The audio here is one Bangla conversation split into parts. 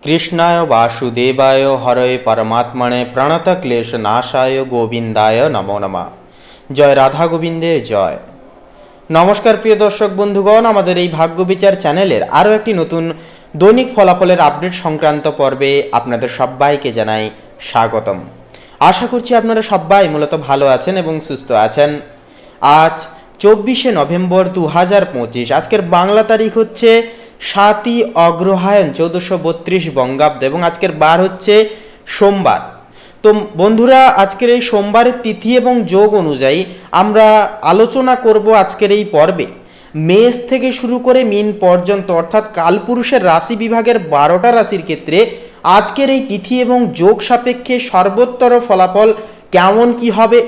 কৃষ্ণায় বাসুদেবায় হরয়ে পরমাত্মনে প্রণতক্লেশনাশায় গোবিন্দায় নমো নমঃ। জয় রাধা গোবিন্দের জয়। নমস্কার প্রিয় দর্শক বন্ধুগণ, আমাদের এই ভাগ্য বিচার চ্যানেলের আরও একটি নতুন দৈনিক ফলাফলের আপডেট সংক্রান্ত পর্বে আপনাদের সবাইকে জানাই স্বাগতম। আশা করছি আপনারা সবাই মূলত ভালো আছেন এবং সুস্থ আছেন। আজ 24শে নভেম্বর 2025, আজকের বাংলা তারিখ হচ্ছে 7ই অগ্রহায়ণ 1432 বঙ্গাব্দ এবং আজকের বার হচ্ছে সোমবার। তো বন্ধুরা, আজকের এই সোমবারের তিথি এবং যোগ অনুযায়ী আমরা আলোচনা করব আজকের এই পর্বে মেষ থেকে শুরু করে মীন পর্যন্ত, অর্থাৎ কালপুরুষের রাশি বিভাগের 12টা রাশির ক্ষেত্রে আজকের এই তিথি এবং যোগ সাপেক্ষে সর্বোত্তর ফলাফল কেমন কি হবে,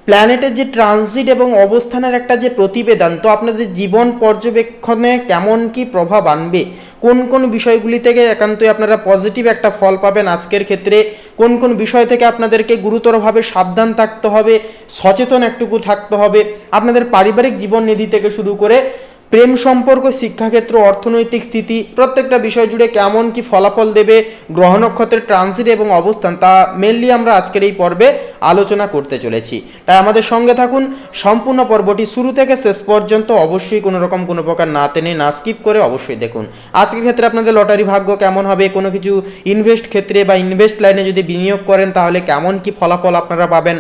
প্ল্যানেটের যে ট্রানজিট এবং অবস্থানের একটা যে প্রতিবেদন, তো আপনাদের জীবন পর্যবেক্ষণে কেমন কি প্রভাব আনবে, কোন কোন বিষয়গুলি থেকে একান্তই আপনারা পজিটিভ একটা ফল পাবেন আজকের ক্ষেত্রে, কোন কোন বিষয় থেকে আপনাদেরকে গুরুতরভাবে সাবধান থাকতে হবে, সচেতন একটুকু থাকতে হবে, আপনাদের পারিবারিক জীবন নিধি থেকে শুরু করে প্রেম সম্পর্ক, শিক্ষাক্ষেত্র, অর্থনৈতিক স্থিতি, প্রত্যেকটা বিষয় জুড়ে কেমন কি ফলাফল দেবে গ্রহ নক্ষত্রের ট্রানজিট এবং অবস্থান, তা মেনলি আমরা আজকের এই পর্বে আলোচনা করতে চলেছি। তাই আমাদের সঙ্গে থাকুন, সম্পূর্ণ পর্বটি শুরু থেকে শেষ পর্যন্ত অবশ্যই কোনো রকম কোনো প্রকার না টেনে না স্কিপ করে অবশ্যই দেখুন। আজকের ক্ষেত্রে আপনাদের লটারি ভাগ্য কেমন হবে, কোনো কিছু ইনভেস্ট ক্ষেত্রে বা ইনভেস্ট লাইনে যদি বিনিয়োগ করেন তাহলে কেমন কি ফলাফল আপনারা পাবেন,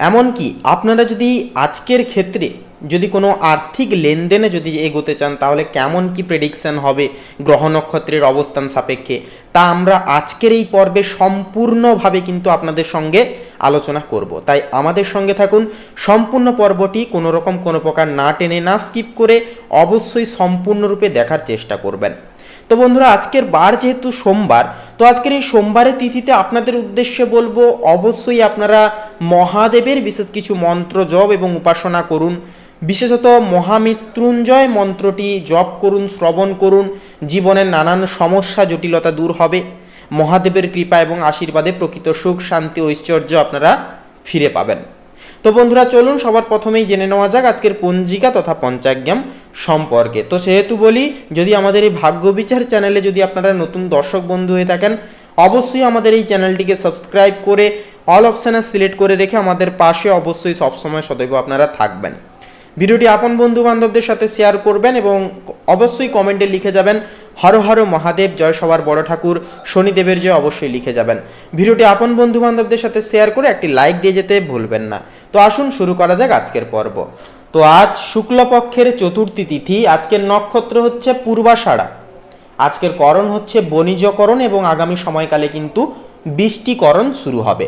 এমনকি আপনারা যদি আজকের ক্ষেত্রে যদি কোনো আর্থিক লেনদেনে যদি এগোতে চান তাহলে কেমন কি প্রেডিকশন হবে গ্রহ নক্ষত্রের অবস্থান সাপেক্ষে, তা আমরা আজকের এই পর্বে সম্পূর্ণভাবে কিন্তু আপনাদের সঙ্গে আলোচনা করব। তাই আমাদের সঙ্গে থাকুন, সম্পূর্ণ পর্বটি কোনো রকম কোনো প্রকার না টেনে না স্কিপ করে অবশ্যই সম্পূর্ণরূপে দেখার চেষ্টা করবেন। তো বন্ধুরা, আজকের বার যেহেতু সোমবার, তো আজকের এই সোমবারের তিথিতে আপনাদের উদ্দেশ্যে বলবো অবশ্যই আপনারা মহাদেবের বিশেষ কিছু মন্ত্র জপ এবং উপাসনা করুন। বিশেষত মহামৃত্যুঞ্জয় মন্ত্রটি জপ করুন, শ্রবণ করুন। জীবনের নানান সমস্যা জটিলতা দূর হবে। মহাদেবের কৃপা এবং আশীর্বাদে প্রকৃত সুখ, শান্তি, ঐশ্বর্য আপনারা ফিরে পাবেন। তো বন্ধুরা, চলুন সবার প্রথমেই জেনে নেওয়া যাক আজকের পঞ্জিকা তথা পঞ্চাগ্রাম সম্পর্কে। তো সেহেতু বলি, যদি আমাদের এই ভাগ্য বিচার চ্যানেলে যদি আপনারা নতুন দর্শক বন্ধু হয়ে থাকেন, অবশ্যই আমাদের এই চ্যানেলটিকে সাবস্ক্রাইব করে অল অপশানে সিলেক্ট করে রেখে আমাদের পাশে অবশ্যই সবসময় সদৈব আপনারা থাকবেন। ভিডিওটি আপন বন্ধু বান্ধবদের সাথে শেয়ার করবেন এবং অবশ্যই কমেন্টে লিখে যাবেন হর হর মহাদেব জয়, সবার বড় ঠাকুর শনিদেবের জয় অবশ্যই লিখে যাবেন। ভিডিওটি আপন বন্ধু বান্ধবদের সাথে শেয়ার করে একটি লাইক দিয়ে যেতে ভুলবেন না। তো আসুন শুরু করা যাক আজকের পর্ব। তো আজ শুক্লপক্ষের চতুর্থী তিথি, আজকের নক্ষত্র হচ্ছে পূর্বাষাঢ়া, আজকের করণ হচ্ছে বণিজকরণ এবং আগামী সময়কালে কিন্তু বৃষ্টিকরণ শুরু হবে।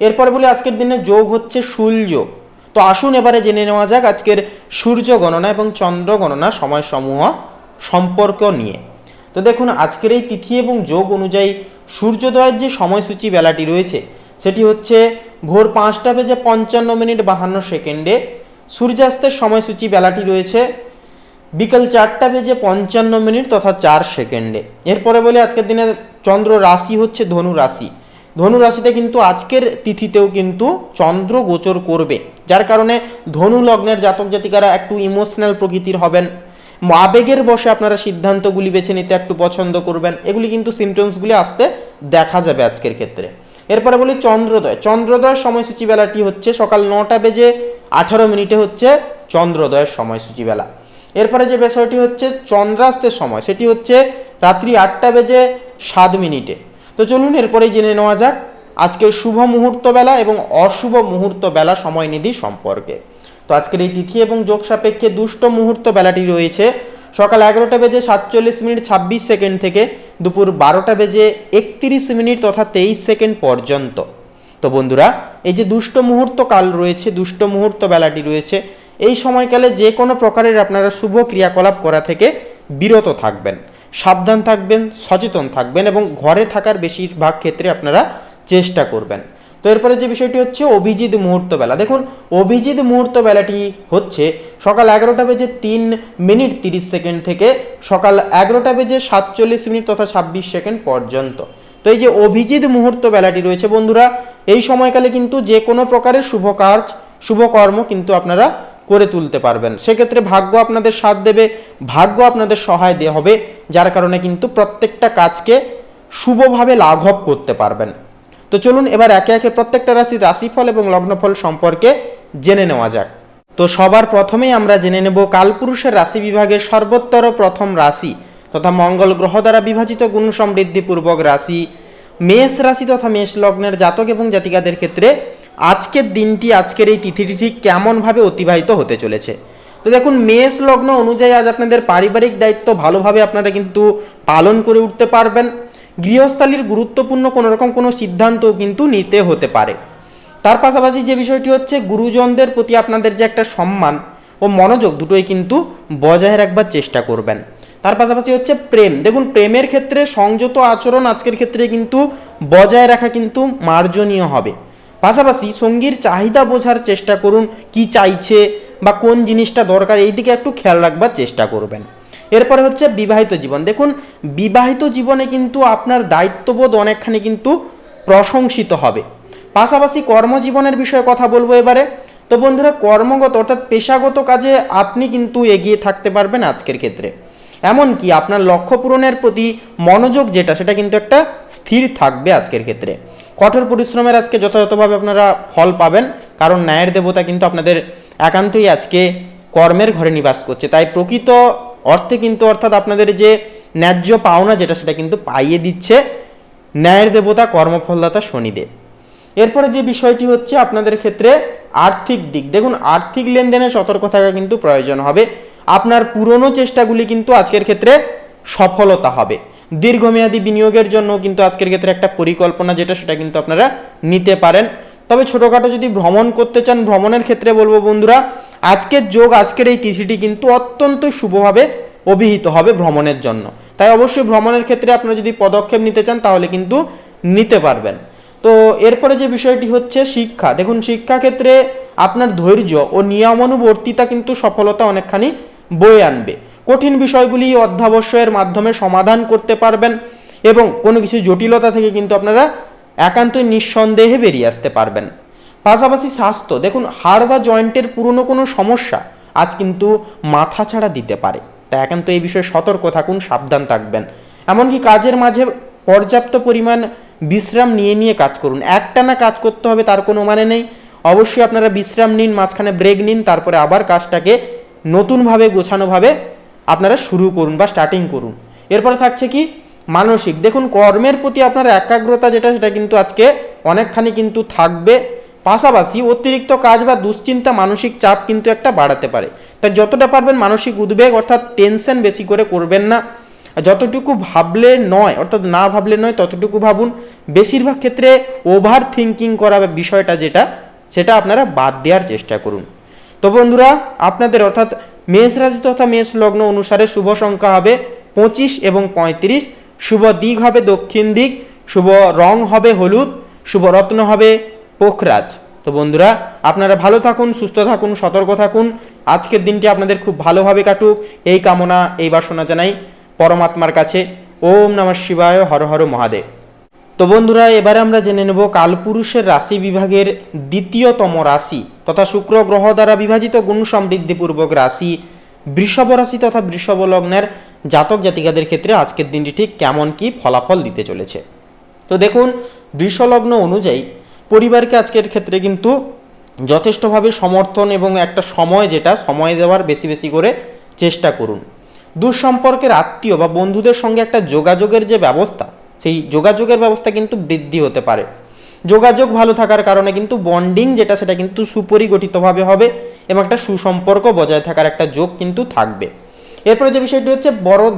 এরপর বলি আজকের দিনে যোগ হচ্ছে সূর্যযোগ। তো আসুন এবারে জেনে নেওয়া যাক আজকের সূর্য গণনা এবং চন্দ্র গণনা সময়সমূহ সম্পর্ক নিয়ে। তো দেখুন, আজকের এই তিথি এবং যোগ অনুযায়ী সূর্যোদয়ের যে সময়সূচি বেলাটি রয়েছে সেটি হচ্ছে ভোর 5:55 সূর্যাস্তের সময়সূচি বেলাটি রয়েছে বিকেল 4:55 তথা 4 সেকেন্ডে। এরপরে বলে আজকের দিনে চন্দ্র রাশি হচ্ছে ধনু রাশি। ধনু রাশিতে কিন্তু আজকের তিথিতেও কিন্তু চন্দ্র গোচর করবে, যার কারণে ধনু লগ্নের জাতক জাতিকারা একটু ইমোশনাল প্রকৃতির হবেন। আবেগের বশে আপনারা সিদ্ধান্তগুলি বেছে নিতে একটু পছন্দ করবেন। এগুলি কিন্তু সিমটমসগুলি আসতে দেখা যাবে আজকের ক্ষেত্রে। এরপরে বলি চন্দ্রোদয়। চন্দ্রোদয়ের সময়সূচি বেলাটি হচ্ছে সকাল 9:18 হচ্ছে চন্দ্রোদয়ের সময়সূচি বেলা। এরপরে যে বিষয়টি হচ্ছে চন্দ্রাস্তের সময়, সেটি হচ্ছে রাত্রি 8:07। তো চলুন এরপরেই জেনে নেওয়া যাক আজকের শুভ মুহূর্ত বেলা এবং অশুভ মুহূর্ত বেলা সময়নিধি সম্পর্কে। তো আজকের এই তিথি এবং যোগ সাপেক্ষে দুষ্ট মুহূর্ত বেলাটি রয়েছে সকাল 11:26 থেকে দুপুর 12:31 তথা 23 পর্যন্ত। তো বন্ধুরা, এই যে দুষ্ট মুহূর্ত কাল রয়েছে, দুষ্ট মুহূর্ত বেলাটি রয়েছে, এই সময়কালে যে কোনো প্রকারের আপনারা শুভ ক্রিয়াকলাপ করা থেকে বিরত থাকবেন, সাবধান থাকবেন, সচেতন থাকবেন এবং ঘরে থাকার বেশিরভাগ ক্ষেত্রে আপনারা চেষ্টা করবেন। তো এরপরে যে বিষয়টি হচ্ছে অভিজিৎ মুহূর্ত বেলা। দেখুন, অভিজিৎ মুহূর্ত বেলাটি হচ্ছে সকাল 11:30 থেকে সকাল 11:47 তথা 26 পর্যন্ত। তো এই যে অভিজিৎ মুহূর্ত বেলাটি রয়েছে বন্ধুরা, এই সময়কালে কিন্তু যে কোনো প্রকারের শুভ কাজ, শুভকর্ম কিন্তু আপনারা করে তুলতে পারবেন। সেক্ষেত্রে ভাগ্য আপনাদের সাথ দেবে, ভাগ্য আপনাদের সহায় দেওয়া হবে, যার কারণে কিন্তু প্রত্যেকটা কাজকে শুভভাবে লাঘব করতে পারবেন। তো চলুন এবার একে একে প্রত্যেকটা রাশির রাশিফল এবং লগ্নফল সম্পর্কে জেনে নেওয়া যাক। তো সবার প্রথমেই আমরা জেনে নেব কালপুরুষের রাশি বিভাগের সর্বোত্তর প্রথম রাশি তথা মঙ্গল গ্রহ দ্বারা বিভাজিত গুণ সমৃদ্ধিপূর্বক রাশি মেষ রাশি তথা মেষ লগ্নের জাতক এবং জাতিকাদের ক্ষেত্রে আজকের দিনটি, আজকের এই তিথিটি ঠিক কেমনভাবে অতিবাহিত হতে চলেছে। তো দেখুন, মেষ লগ্ন অনুযায়ী আজ আপনাদের পারিবারিক দায়িত্ব ভালোভাবে আপনারা কিন্তু পালন করে উঠতে পারবেন। গৃহস্থালির গুরুত্বপূর্ণ কোনো সিদ্ধান্তও কিন্তু নিতে হতে পারে। তার পাশাপাশি যে বিষয়টি হচ্ছে, গুরুজনদের প্রতি আপনাদের যে একটা সম্মান ও মনোযোগ দুটোই কিন্তু বজায় রাখবার চেষ্টা করবেন। তার পাশাপাশি হচ্ছে প্রেম। দেখুন, প্রেমের ক্ষেত্রে সংযত আচরণ আজকের ক্ষেত্রে কিন্তু বজায় রাখা কিন্তু মার্জনীয় হবে। পাশাপাশি সঙ্গীর চাহিদা বোঝার চেষ্টা করুন, কি চাইছে বা কোন জিনিসটা দরকার, এই দিকে একটু খেয়াল রাখবার চেষ্টা করবেন। এরপরে হচ্ছে বিবাহিত জীবন। দেখুন, বিবাহিত জীবনে কিন্তু আপনার দায়িত্ববোধ অনেকখানি কিন্তু প্রশংসিত হবে। পাশাপাশি কর্মজীবনের বিষয়ে কথা বলবো এবারে। তো বন্ধুরা, কর্মগত অর্থাৎ পেশাগত কাজে আপনি কিন্তু এগিয়ে থাকতে পারবেন আজকের ক্ষেত্রে। এমনকি আপনার লক্ষ্য পূরণের প্রতি মনোযোগ সেটা কিন্তু একটা স্থির থাকবে আজকের ক্ষেত্রে। কঠোর পরিশ্রমের আজকে যথাযথভাবে আপনারা ফল পাবেন, কারণ ন্যায়ের দেবতা কিন্তু আপনাদের একান্তই আজকে কর্মের ঘরে নিবাস করছে। তাই প্রকৃত অর্থে কিন্তু অর্থাৎ আপনাদের যে ন্যায্য পাওনা সেটা কিন্তু পাইয়ে দিচ্ছে ন্যায়ের দেবতা কর্মফলদাতা শনিদেব। এরপরে যে বিষয়টি হচ্ছে আপনাদের ক্ষেত্রে আর্থিক দিক। দেখুন, আর্থিক লেনদেনে সতর্ক থাকা কিন্তু প্রয়োজন হবে। আপনার পুরনো চেষ্টাগুলি কিন্তু আজকের ক্ষেত্রে সফলতা হবে। দীর্ঘমেয়াদী বিনিয়োগের জন্য কিন্তু আজকের ক্ষেত্রে একটা পরিকল্পনা সেটা কিন্তু আপনারা নিতে পারেন। তবে ছোটোখাটো যদি ভ্রমণ করতে চান, ভ্রমণের ক্ষেত্রে বলবো বন্ধুরা, আজকের যোগ, আজকের এই তিথিটি কিন্তু অত্যন্ত শুভভাবে অভিহিত হবে ভ্রমণের জন্য। তাই অবশ্যই ভ্রমণের ক্ষেত্রে আপনারা যদি পদক্ষেপ নিতে চান তাহলে কিন্তু নিতে পারবেন। তো এরপরে যে বিষয়টি হচ্ছে শিক্ষা। দেখুন, শিক্ষাক্ষেত্রে আপনার ধৈর্য ও নিয়মানুবর্তিতা কিন্তু সফলতা অনেকখানি বয়ে আনবে। কঠিন বিষয়গুলি অধ্যাবসায়ের মাধ্যমে সমাধান করতে পারবেন এবং কোনো কিছু জটিলতা থেকে কিন্তু আপনারা একান্তই নিঃসন্দেহে বেরিয়ে আসতে পারবেন। পাশাপাশি স্বাস্থ্য। দেখুন, হাড় বা জয়েন্টের পুরনো কোনো সমস্যা আজ কিন্তু মাথা ছাড়া দিতে পারে। তাই একান্ত এই বিষয়ে সতর্ক থাকুন, সাবধান থাকবেন। এমনকি কাজের মাঝে পর্যাপ্ত পরিমাণ বিশ্রাম নিয়ে কাজ করুন। একটানা কাজ করতে হবে তার কোনো মানে নেই। অবশ্যই আপনারা বিশ্রাম নিন, মাঝখানে ব্রেক নিন, তারপরে আবার কাজটাকে নতুনভাবে গোছানোভাবে আপনারা শুরু করুন বা স্টার্টিং করুন। এরপরে থাকছে কি মানসিক। দেখুন, কর্মের প্রতি আপনার একাগ্রতা সেটা কিন্তু আজকে অনেকখানি কিন্তু থাকবে। পাশাপাশি অতিরিক্ত কাজ বা দুশ্চিন্তা মানসিক চাপ কিন্তু একটা বাড়াতে পারে। তাই যতটা পারবেন মানসিক উদ্বেগ অর্থাৎ টেনশন বেশি করে করবেন না। যতটুকু ভাবলে নয় অর্থাৎ না ভাবলে নয় ততটুকু ভাবুন। বেশিরভাগ ক্ষেত্রে ওভার থিঙ্কিং করা বিষয়টা সেটা আপনারা বাদ দেওয়ার চেষ্টা করুন। তো বন্ধুরা, আপনাদের অর্থাৎ মেষ রাশি তথা মেষ লগ্ন অনুসারে শুভ সংখ্যা হবে 25 এবং 35, শুভ দিক হবে দক্ষিণ দিক, শুভ রং হবে হলুদ, শুভ রত্ন হবে পোখরাজ। তো বন্ধুরা, আপনারা ভালো থাকুন, সুস্থ থাকুন, সতর্ক থাকুন। আজকের দিনটি আপনাদের খুব ভালোভাবে কাটুক, এই কামনা, এই বাসনা জানাই পরমাত্মার কাছে। ওম নমঃ শিবায়, হর হর মহাদেব। তো বন্ধুরা, এবারে আমরা জেনে নেব কালপুরুষের রাশি বিভাগের দ্বিতীয়তম রাশি তথা শুক্র গ্রহ দ্বারা বিভাজিত গুণ সমৃদ্ধিপূর্বক রাশি বৃষভ রাশি তথা বৃষভ লগ্নের জাতক জাতিকাদের ক্ষেত্রে আজকের দিনটি ঠিক কেমন কি ফলাফল দিতে চলেছে। তো দেখুন, বৃষ লগ্ন অনুযায়ী পরিবারকে আজকের ক্ষেত্রে কিন্তু যথেষ্টভাবে সমর্থন এবং একটা সময় দেওয়ার বেশি করে চেষ্টা করুন। দুঃসম্পর্কের আত্মীয় বা বন্ধুদের সঙ্গে একটা যোগাযোগের যে ব্যবস্থা, সেই যোগাযোগের ব্যবস্থা কিন্তু বৃদ্ধি হতে পারে। যোগাযোগ ভালো থাকার কারণে কিন্তু বন্ডিং সেটা কিন্তু সুপরিগঠিতভাবে হবে এবং একটা সুসম্পর্ক বজায় থাকার একটা যোগ কিন্তু থাকবে। এরপরে যে বিষয়টি হচ্ছে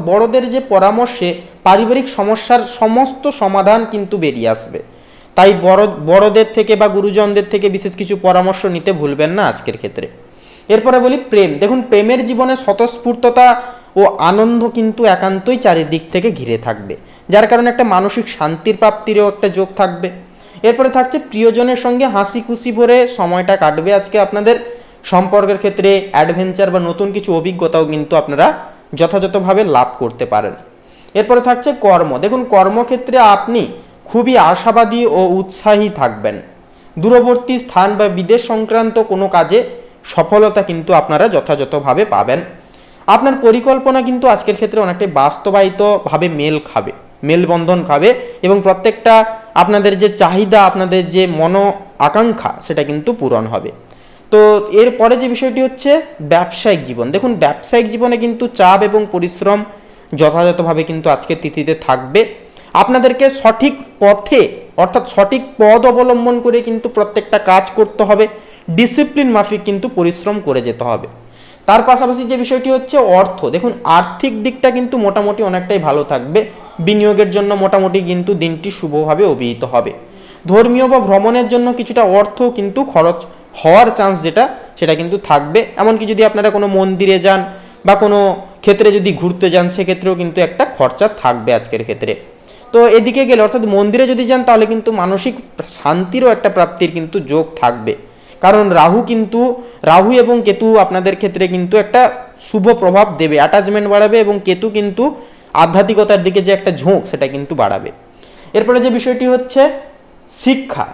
বড়দের যে পরামর্শে পারিবারিক সমস্যার সমস্ত সমাধান কিন্তু বেরিয়ে আসবে। তাই বড়দের থেকে বা গুরুজনদের থেকে বিশেষ কিছু পরামর্শ নিতে ভুলবেন না আজকের ক্ষেত্রে। এরপরে বলি প্রেম। দেখুন, প্রেমের জীবনে স্বতঃস্ফূর্ততা ও আনন্দ কিন্তু একান্তই চারিদিক থেকে ঘিরে থাকবে, যার কারণে একটা মানসিক শান্তির প্রাপ্তিরও একটা যোগ থাকবে। এরপরে থাকছে প্রিয়জনের সঙ্গে হাসি খুশি ভরে সময়টা কাটবে আজকে আপনাদের। সম্পর্কের ক্ষেত্রে অ্যাডভেঞ্চার বা নতুন কিছু অভিজ্ঞতাও কিন্তু আপনারা যথাযথভাবে লাভ করতে পারেন। এরপরে থাকছে কর্ম। দেখুন, কর্মক্ষেত্রে আপনি খুবই আশাবাদী ও উৎসাহী থাকবেন। দূরবর্তী স্থান বা বিদেশ সংক্রান্ত কোনো কাজে সফলতা কিন্তু আপনারা যথাযথভাবে পাবেন। আপনার পরিকল্পনা কিন্তু আজকের ক্ষেত্রে অনেকটাই বাস্তবায়িতভাবে মেলবন্ধন খাবে এবং প্রত্যেকটা আপনাদের যে চাহিদা, আপনাদের যে আকাঙ্ক্ষা সেটা কিন্তু পূরণ হবে। তো এরপরে যে বিষয়টি হচ্ছে ব্যবসায়িক জীবন। দেখুন, ব্যবসায়িক জীবনে কিন্তু চাপ এবং পরিশ্রম যথাযথভাবে কিন্তু আজকের তিথিতে থাকবে। আপনাদেরকে সঠিক পথে অর্থাৎ সঠিক পথ অবলম্বন করে কিন্তু প্রত্যেকটা কাজ করতে হবে, ডিসিপ্লিন মাফিক কিন্তু পরিশ্রম করে যেতে হবে। তার পাশাপাশি যে বিষয়টি হচ্ছে অর্থ। দেখুন, আর্থিক দিকটা কিন্তু মোটামুটি অনেকটাই ভালো থাকবে, বিনিয়োগের জন্য মোটামুটি কিন্তু দিনটি শুভভাবে অভিহিত হবে। ধর্মীয় বা ভ্রমণের জন্য কিছুটা অর্থ কিন্তু খরচ হওয়ার চান্স সেটা কিন্তু থাকবে। এমনকি যদি আপনারা কোনো মন্দিরে যান বা কোনো ক্ষেত্রে যদি ঘুরতে যান, সেক্ষেত্রেও কিন্তু একটা খরচা থাকবে আজকের ক্ষেত্রে। তো এদিকে গেলে অর্থাৎ মন্দিরে যদি যান তাহলে কিন্তু মানসিক শান্তিরও একটা প্রাপ্তির কিন্তু যোগ থাকবে, কারণ রাহু এবং কেতু আপনাদের ক্ষেত্রে কিন্তু একটা শুভ প্রভাব দেবে, অ্যাটাচমেন্ট বাড়াবে এবং কেতু কিন্তু আধ্যাত্মিকতার দিকে যে একটা ঝোঁক সেটা কিন্তু বাড়াবে। এরপরে যে বিষয়টি হচ্ছে শিক্ষা,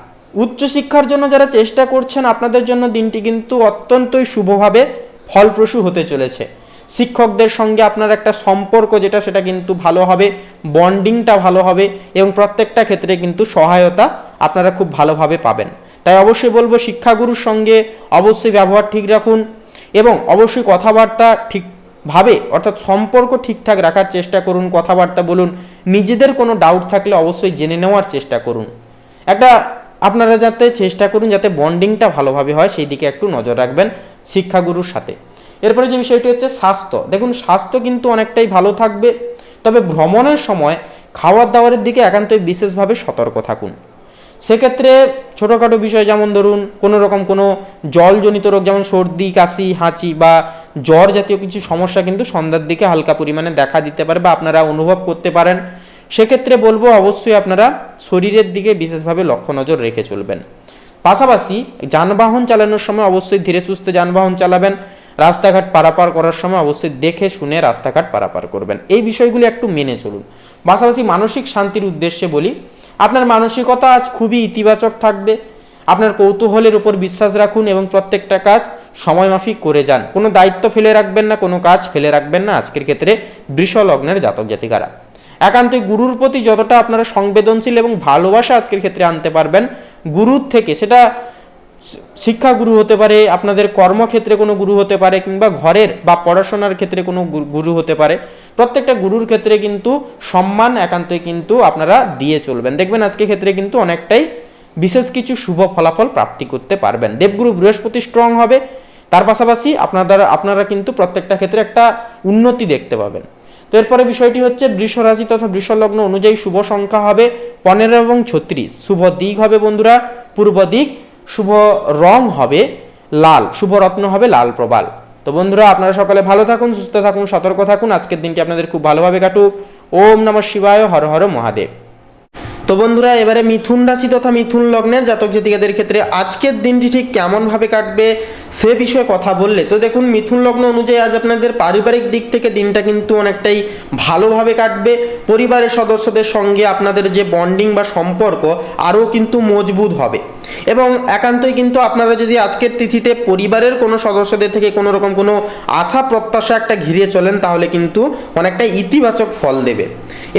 উচ্চশিক্ষার জন্য যারা চেষ্টা করছেন আপনাদের জন্য দিনটি কিন্তু অত্যন্তই শুভভাবে ফলপ্রসূ হতে চলেছে। শিক্ষকদের সঙ্গে আপনার একটা সম্পর্ক সেটা কিন্তু ভালো হবে, বন্ডিংটা ভালো হবে এবং প্রত্যেকটা ক্ষেত্রে কিন্তু সহায়তা আপনারা খুব ভালোভাবে পাবেন। তাই অবশ্যই বলবো শিক্ষাগুরুর সঙ্গে অবশ্যই ব্যবহার ঠিক রাখুন এবং অবশ্যই কথাবার্তা ঠিকভাবে অর্থাৎ সম্পর্ক ঠিকঠাক রাখার চেষ্টা করুন, কথাবার্তা বলুন, নিজেদের কোনো ডাউট থাকলে অবশ্যই জেনে নেওয়ার চেষ্টা করুন। আপনারা যাতে চেষ্টা করুন যাতে বন্ডিংটা ভালোভাবে হয়, সেই দিকে একটু নজর রাখবেন শিক্ষাগুরুর সাথে। এরপরে যে বিষয়টি হচ্ছে স্বাস্থ্য। দেখুন, স্বাস্থ্য কিন্তু অনেকটাই ভালো থাকবে, তবে ভ্রমণের সময় খাওয়ার দাওয়ারের দিকে একান্তই বিশেষভাবে সতর্ক থাকুন। সেক্ষেত্রে ছোটোখাটো বিষয় যেমন ধরুন কোনো জলজনিত রোগ যেমন সর্দি, কাশি, হাঁচি বা জ্বর জাতীয় কিছু সমস্যা কিন্তু সন্ধ্যার দিকে হালকা পরিমাণে দেখা দিতে পারে বা আপনারা অনুভব করতে পারেন। সেক্ষেত্রে বলবো অবশ্যই আপনারা শরীরের দিকে বিশেষভাবে লক্ষ্য নজর রেখে চলবেন। পাশাপাশি যানবাহন চালানোর সময় অবশ্যই ধীরে সুস্থে যানবাহন চালাবেন, রাস্তাঘাট পারাপার করার সময় অবশ্যই দেখে শুনে রাস্তাঘাট পারাপার করবেন। এই বিষয়গুলি একটু মেনে চলুন। পাশাপাশি মানসিক শান্তির উদ্দেশ্যে বলি, আপনার মানসিকতা আজ খুবই ইতিবাচক থাকবে। আপনার কৌতূহলের উপর বিশ্বাস রাখুন এবং প্রত্যেকটা কাজ সময়মাফিক করে যান। কোনো দায়িত্ব ফেলে রাখবেন না, কোনো কাজ ফেলে রাখবেন না আজকের ক্ষেত্রে বৃষ লগ্নের জাতক জাতিকারা। একান্তই গুরুর প্রতি যতটা আপনারা সংবেদনশীল এবং ভালোবাসা আজকের ক্ষেত্রে আনতে পারবেন গুরুর থেকে, সেটা শিক্ষা গুরু হতে পারে, আপনাদের কর্মক্ষেত্রে কোনো গুরু হতে পারে, কিংবা ঘরের বা পড়াশোনার ক্ষেত্রে কোনো গুরু হতে পারে। প্রত্যেকটা গুরুর ক্ষেত্রে কিন্তু সম্মান একান্তই কিন্তু আপনারা দিয়ে চলবেন। দেখবেন আজকের ক্ষেত্রে কিন্তু অনেকটাই বিশেষ কিছু শুভ ফলাফল প্রাপ্তি করতে পারবেন। দেবগুরু বৃহস্পতি স্ট্রং হবে, তার পাশাপাশি আপনারা কিন্তু প্রত্যেকটা ক্ষেত্রে একটা উন্নতি দেখতে পাবেন। তো এরপরে বিষয়টি হচ্ছে বৃষ রাশি তথা বৃষ লগ্ন অনুযায়ী শুভ সংখ্যা হবে 15 এবং 36। শুভ দিক হবে বন্ধুরা পূর্ব দিক, শুভ রং হবে লাল, শুভ রত্ন হবে লাল প্রবাল। তো বন্ধুরা, আপনারা সকালে ভালো থাকুন, সুস্থ থাকুন, সতর্ক থাকুন। আজকের দিনটি আপনাদের খুব ভালোভাবে কাটুক। ওম নমঃ শিবায়, হর হর মহাদেব। তো বন্ধুরা, এবারে মিথুন রাশি তথা মিথুন লগ্নের জাতক জাতিকাদের ক্ষেত্রে আজকের দিনটি ঠিক কেমনভাবে কাটবে সে বিষয়ে কথা বললে, তো দেখুন মিথুন লগ্ন অনুযায়ী আজ আপনাদের পারিবারিক দিক থেকে দিনটা কিন্তু অনেকটাই ভালোভাবে কাটবে। পরিবারের সদস্যদের সঙ্গে আপনাদের যে বন্ডিং বা সম্পর্ক আরও কিন্তু মজবুত হবে এবং একান্তই কিন্তু আপনারা যদি আজকের তিথিতে পরিবারের কোনো সদস্যদের থেকে কোনো রকম কোনো আশা প্রত্যাশা একটা ঘিরে চলেন তাহলে কিন্তু অনেকটা ইতিবাচক ফল দেবে।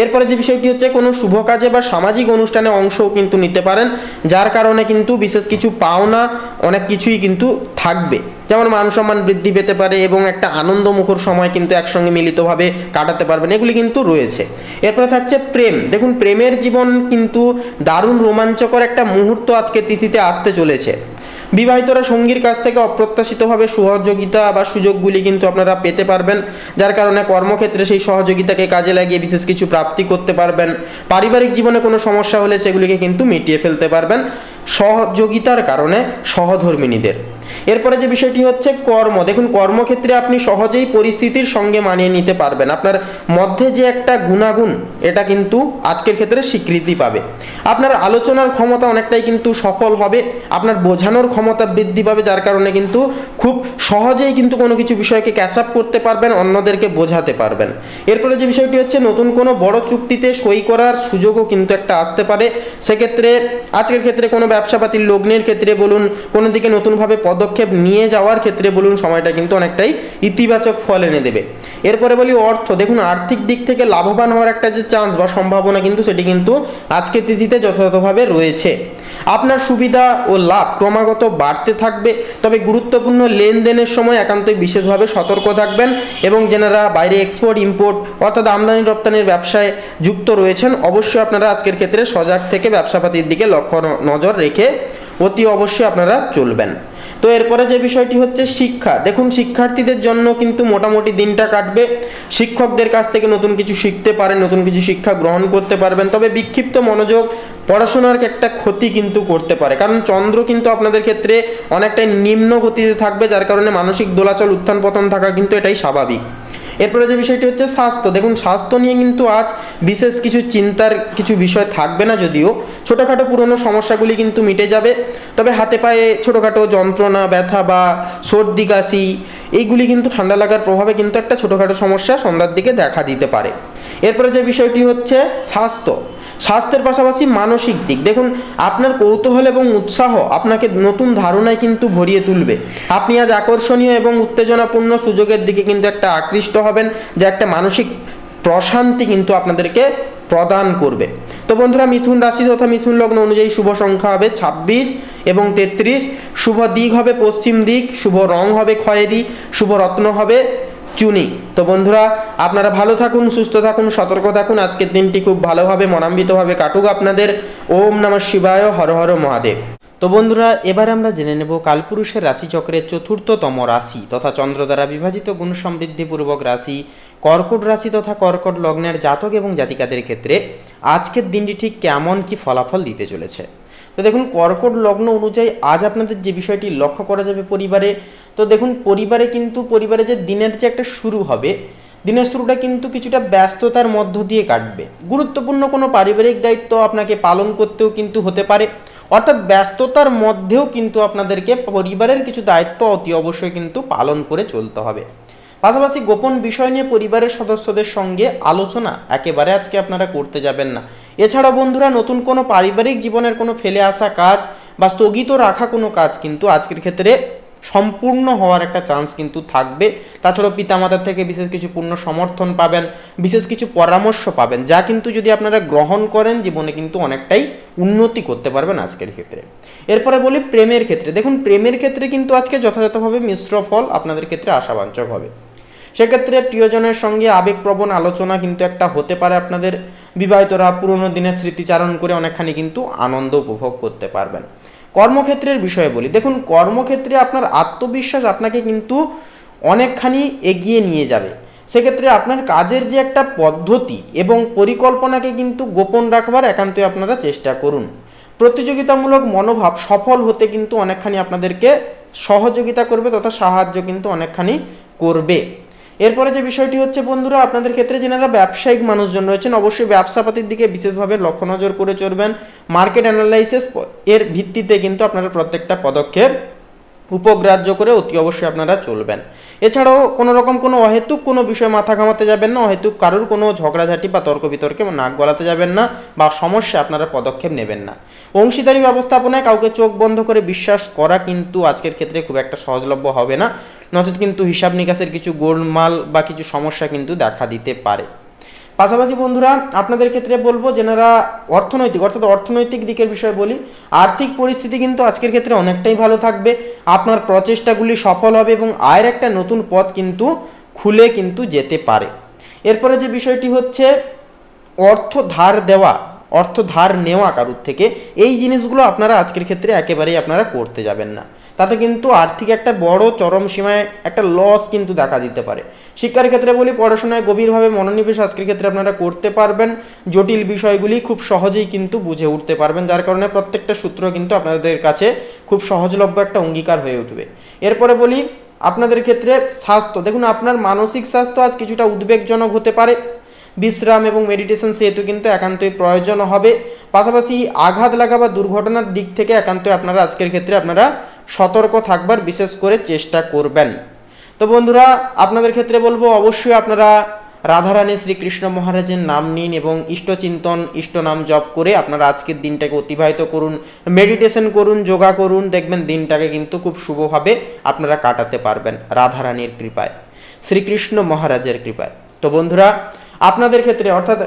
এরপরে যে বিষয়টি হচ্ছে কোনো শুভ কাজে বা সামাজিক অনুষ্ঠানে অংশও কিন্তু নিতে পারেন, যার কারণে কিন্তু বিশেষ কিছু পাওনা অনেক কিছুই কিন্তু থাকবে, যেমন মান সম্মান বৃদ্ধি পেতে পারে এবং একটা আনন্দমুখর সময় কিন্তু একসঙ্গে মিলিতভাবে কাটাতে পারবেন, এগুলি কিন্তু রয়েছে। এরপরে থাকছে প্রেম। দেখুন, প্রেমের জীবন কিন্তু দারুণ রোমাঞ্চকর একটা মুহূর্ত আজকে তিথিতে আসতে চলেছে। বিবাহিতরা সঙ্গীর কাছ থেকে অপ্রত্যাশিতভাবে সহযোগিতা বা সুযোগগুলি কিন্তু আপনারা পেতে পারবেন, যার কারণে কর্মক্ষেত্রে সেই সহযোগিতাকে কাজে লাগিয়ে বিশেষ কিছু প্রাপ্তি করতে পারবেন। পারিবারিক জীবনে কোনো সমস্যা হলে সেগুলিকে কিন্তু মিটিয়ে ফেলতে পারবেন সহযোগিতার কারণে সহধর্মিণীদের। এরপরে যে বিষয়টি হচ্ছে কর্ম। দেখুন, কর্মক্ষেত্রে আপনি সহজেই পরিস্থিতির সঙ্গে মানিয়ে নিতে পারবেন। আপনার মধ্যে যে একটা গুণাগুণ এটা কিন্তু আজকের ক্ষেত্রে স্বীকৃতি পাবে। আপনার আলোচনার ক্ষমতা অনেকটাই কিন্তু সফল হবে, আপনার বোঝানোর ক্ষমতা বৃদ্ধি পাবে, যার কারণে কিন্তু খুব সহজেই কিন্তু কোনো কিছু বিষয়কে ক্যাচ আপ করতে পারবেন, অন্যদেরকে বোঝাতে পারবেন। এরপরে যে বিষয়টি হচ্ছে নতুন কোনো বড় চুক্তিতে সই করার সুযোগও কিন্তু একটা আসতে পারে। সেক্ষেত্রে আজকের ক্ষেত্রে কোনো ব্যবসাপাতির লগ্নের ক্ষেত্রে বলুন, কোনো দিকে নতুনভাবে পদক্ষেপ নিয়ে যাওয়ার ক্ষেত্রে বলুন, সময়টা কিন্তু অনেকটাই ইতিবাচক ফল এনে দেবে। এরপরে বলি অর্থ। দেখুন আর্থিক দিক থেকে লাভবান হওয়ার একটা যে চান্স বা সম্ভাবনা কিন্তু সেটি কিন্তু আজকের তিথিতে যথাযথভাবে রয়েছে। আপনার সুবিধা ও লাভ ক্রমাগত বাড়তে থাকবে, তবে গুরুত্বপূর্ণ লেনদেনের সময় একান্তই বিশেষভাবে সতর্ক থাকবেন এবং যেনারা বাইরে এক্সপোর্ট ইম্পোর্ট অর্থাৎ আমদানি রপ্তানির ব্যবসায় যুক্ত রয়েছেন, অবশ্যই আপনারা আজকের ক্ষেত্রে সজাগ থেকে ব্যবসাপাতির দিকে লক্ষ্য নজর রেখে অতি অবশ্যই আপনারা চলবেন। তো এরপরে যে বিষয়টি হচ্ছে শিক্ষা। দেখুন শিক্ষার্থীদের জন্য কিন্তু মোটামুটি দিনটা কাটবে, শিক্ষকদের কাছ থেকে নতুন কিছু শিখতে পারেন, নতুন কিছু শিক্ষা গ্রহণ করতে পারবেন, তবে বিক্ষিপ্ত মনোযোগ পড়াশোনার একটা ক্ষতি কিন্তু করতে পারে, কারণ চন্দ্র কিন্তু আপনাদের ক্ষেত্রে অনেকটাই নিম্ন গতিতে থাকবে, যার কারণে মানসিক দোলাচল উত্থান পতন থাকা কিন্তু এটাই স্বাভাবিক। এরপরে যে বিষয়টি হচ্ছে স্বাস্থ্য। দেখুন স্বাস্থ্য নিয়ে কিন্তু আজ বিশেষ কিছু চিন্তার কিছু বিষয় থাকবে না, যদিও ছোটোখাটো পুরনো সমস্যাগুলি কিন্তু মিটে যাবে, তবে হাতে পায়ে ছোটোখাটো যন্ত্রণা ব্যথা বা সর্দি কাশি এইগুলি কিন্তু ঠান্ডা লাগার প্রভাবে কিন্তু একটা ছোটোখাটো সমস্যা সন্ধ্যার দিকে দেখা দিতে পারে। এরপরে যে বিষয়টি হচ্ছে স্বাস্থ্যের পাশাপাশি মানসিক দিক। দেখুন আপনার কৌতূহল এবং উৎসাহ আপনাকে নতুন ধারণায় কিন্তু ভরিয়ে তুলবে। আপনি আজ আকর্ষণীয় এবং উত্তেজনাপূর্ণ সুযোগের দিকে কিন্তু একটা আকৃষ্ট হবেন, যা একটা মানসিক প্রশান্তি কিন্তু আপনাদেরকে প্রদান করবে। তো বন্ধুরা মিথুন রাশি তথা মিথুন লগ্ন অনুযায়ী শুভ সংখ্যা হবে 26 এবং 33, শুভ দিক হবে পশ্চিম দিক, শুভ রং হবে খয়েরি, শুভ রত্ন হবে চুনি। তো বন্ধুরা আপনারা ভালো থাকুন, সুস্থ থাকুন, সতর্ক থাকুন। আজকের দিনটি খুব ভালোভাবে মনান্বিতভাবে কাটুক আপনাদের। ওম নমঃ শিবায়, হর হর মহাদেব। তো বন্ধুরা এবার আমরা জেনে নেব কালপুরুষের রাশিচক্রের চতুর্থতম রাশি তথা চন্দ্র দ্বারা বিভাজিত গুণ সমৃদ্ধিপূর্বক রাশি কর্কট রাশি তথা কর্কট লগ্নের জাতক এবং জাতিকাদের ক্ষেত্রে আজকের দিনটি ঠিক কেমন কি ফলাফল দিতে চলেছে। তো দেখুন কর্কট লগ্ন অনুযায়ী আজ আপনাদের যে বিষয়টি লক্ষ্য করা যাবে পরিবারে, তো দেখুন পরিবারে যে দিনের যে একটা শুরু হবে, দিনের শুরুটা কিন্তু কিছুটা ব্যস্ততার মধ্য দিয়ে কাটবে। গুরুত্বপূর্ণ কোনো পারিবারিক দায়িত্ব আপনাকে পালন করতেও কিন্তু হতে পারে, অর্থাৎ ব্যস্ততার মধ্যেও কিন্তু আপনাদেরকে পরিবারের কিছু দায়িত্ব অতি অবশ্যই কিন্তু পালন করে চলতে হবে। পাশাপাশি গোপন বিষয় নিয়ে পরিবারের সদস্যদের সঙ্গে আলোচনা একেবারে আজকে আপনারা করতে যাবেন না। এছাড়া বন্ধুরা নতুন কোনো পারিবারিক জীবনের কোনো ফেলে আসা কাজ বা স্থগিত রাখা কোনো কাজ কিন্তু আজকের ক্ষেত্রে সম্পূর্ণ হওয়ার একটা চান্স কিন্তু থাকবে। তাছাড়াও পিতামাতার থেকে বিশেষ কিছু পূর্ণ সমর্থন পাবেন, বিশেষ কিছু পরামর্শ পাবেন, যা কিন্তু যদি আপনারা গ্রহণ করেন জীবনে কিন্তু অনেকটাই উন্নতি করতে পারবেন আজকের ক্ষেত্রে। এরপরে বলি প্রেমের ক্ষেত্রে। দেখুন প্রেমের ক্ষেত্রে কিন্তু আজকে যথাযথভাবে মিশ্র ফল আপনাদের ক্ষেত্রে আশাবাঞ্ছক হবে। সেক্ষেত্রে প্রিয়জনের সঙ্গে আবেগপ্রবণ আলোচনা কিন্তু একটা হতে পারে। আপনাদের বিবাহিতরা পুরনো দিনের স্মৃতিচারণ করে অনেকখানি কিন্তু আনন্দ উপভোগ করতে পারবেন। কর্মক্ষেত্রের বিষয়ে বলি। দেখুন কর্মক্ষেত্রে আপনার আত্মবিশ্বাস আপনাকে কিন্তু অনেকখানি এগিয়ে নিয়ে যাবে। সেক্ষেত্রে আপনার কাজের যে একটা পদ্ধতি এবং পরিকল্পনাকে কিন্তু গোপন রাখবার একান্তই আপনারা চেষ্টা করুন। প্রতিযোগিতামূলক মনোভাব সফল হতে কিন্তু অনেকখানি আপনাদেরকে সহযোগিতা করবে তথা সাহায্য কিন্তু অনেকখানি করবে। এরপরে যে বিষয়টি হচ্ছে বন্ধুরা আপনাদের ক্ষেত্রে যারা ব্যবসায়িক মানুষজন রয়েছেন অবশ্যই ব্যবসাপাতির দিকে বিশেষভাবে লক্ষ্য নজর করে চলবেন। মার্কেট অ্যানালাইসিস এর ভিত্তিতে কিন্তু আপনারা প্রত্যেকটা পদক্ষেপ উপগ্রাহ্য করে অতি অবশ্যই আপনারা চলবেন। এছাড়াও কোনো রকম কোনো অহেতুক কোনো বিষয় মাথা ঘামাতে যাবেন না, অহেতুক কারোর কোনো ঝগড়াঝাটি বা তর্ক বিতর্কে নাক গলাতে যাবেন না বা সমস্যা আপনারা পদক্ষেপ নেবেন না। অংশীদারি ব্যবস্থাপনায় কাউকে চোখ বন্ধ করে বিশ্বাস করা কিন্তু আজকের ক্ষেত্রে খুব একটা সহজলভ্য হবে না, নচেত কিন্তু হিসাব নিকাশের কিছু গোলমাল বা কিছু সমস্যা কিন্তু দেখা দিতে পারে। পাশাপাশি বন্ধুরা আপনাদের ক্ষেত্রে বলবো যারা অর্থনৈতিক দিকের বিষয়ে বলি, আর্থিক পরিস্থিতি কিন্তু আজকের ক্ষেত্রে অনেকটাই ভালো থাকবে। আপনার প্রচেষ্টাগুলি সফল হবে এবং আয়ের একটা নতুন পথ কিন্তু খুলে কিন্তু যেতে পারে। এরপরে যে বিষয়টি হচ্ছে অর্থ ধার নেওয়া কারুর থেকে, এই জিনিসগুলো আপনারা আজকের ক্ষেত্রে একেবারেই আপনারা করতে যাবেন না, তাতে কিন্তু আর্থিক একটা বড় চরম সীমায় একটা লস কিন্তু দেখা দিতে পারে। শিক্ষার ক্ষেত্রে বলি পড়াশোনায় গভীরভাবে মনোনিবেশ আজকের ক্ষেত্রে আপনারা করতে পারবেন, জটিল বিষয়গুলি খুব সহজেই কিন্তু বুঝে উঠতে পারবেন, যার কারণে প্রত্যেকটা সূত্র কিন্তু আপনাদের কাছে খুব সহজলভ্য একটা অঙ্গীকার হয়ে উঠবে। এরপরে বলি আপনাদের ক্ষেত্রে স্বাস্থ্য। দেখুন আপনার মানসিক স্বাস্থ্য আজ কিছুটা উদ্বেগজনক হতে পারে, বিশ্রাম এবং মেডিটেশন সেহেতু কিন্তু একান্তই প্রয়োজন হবে। পাশাপাশি আঘাত লাগা বা দুর্ঘটনার দিক থেকে একান্তই আপনারা আজকের ক্ষেত্রে আপনারা সতর্ক থাকবার বিশেষ করে চেষ্টা করবেন। তো বন্ধুরা আপনাদের ক্ষেত্রে বলবো অবশ্যই আপনারা রাধারানী শ্রীকৃষ্ণ মহারাজের নাম নিন এবং ইষ্টচিন্তন ইষ্ট নাম জপ করে আপনারা আজকের দিনটাকে অতিবাহিত করুন, মেডিটেশন করুন, যোগা করুন, দেখবেন দিনটাকে কিন্তু খুব শুভভাবে আপনারা কাটাতে পারবেন রাধারানীর কৃপায়, শ্রীকৃষ্ণ মহারাজের কৃপায়। তো বন্ধুরা, আপনাদের ক্ষেত্রে অর্থাৎ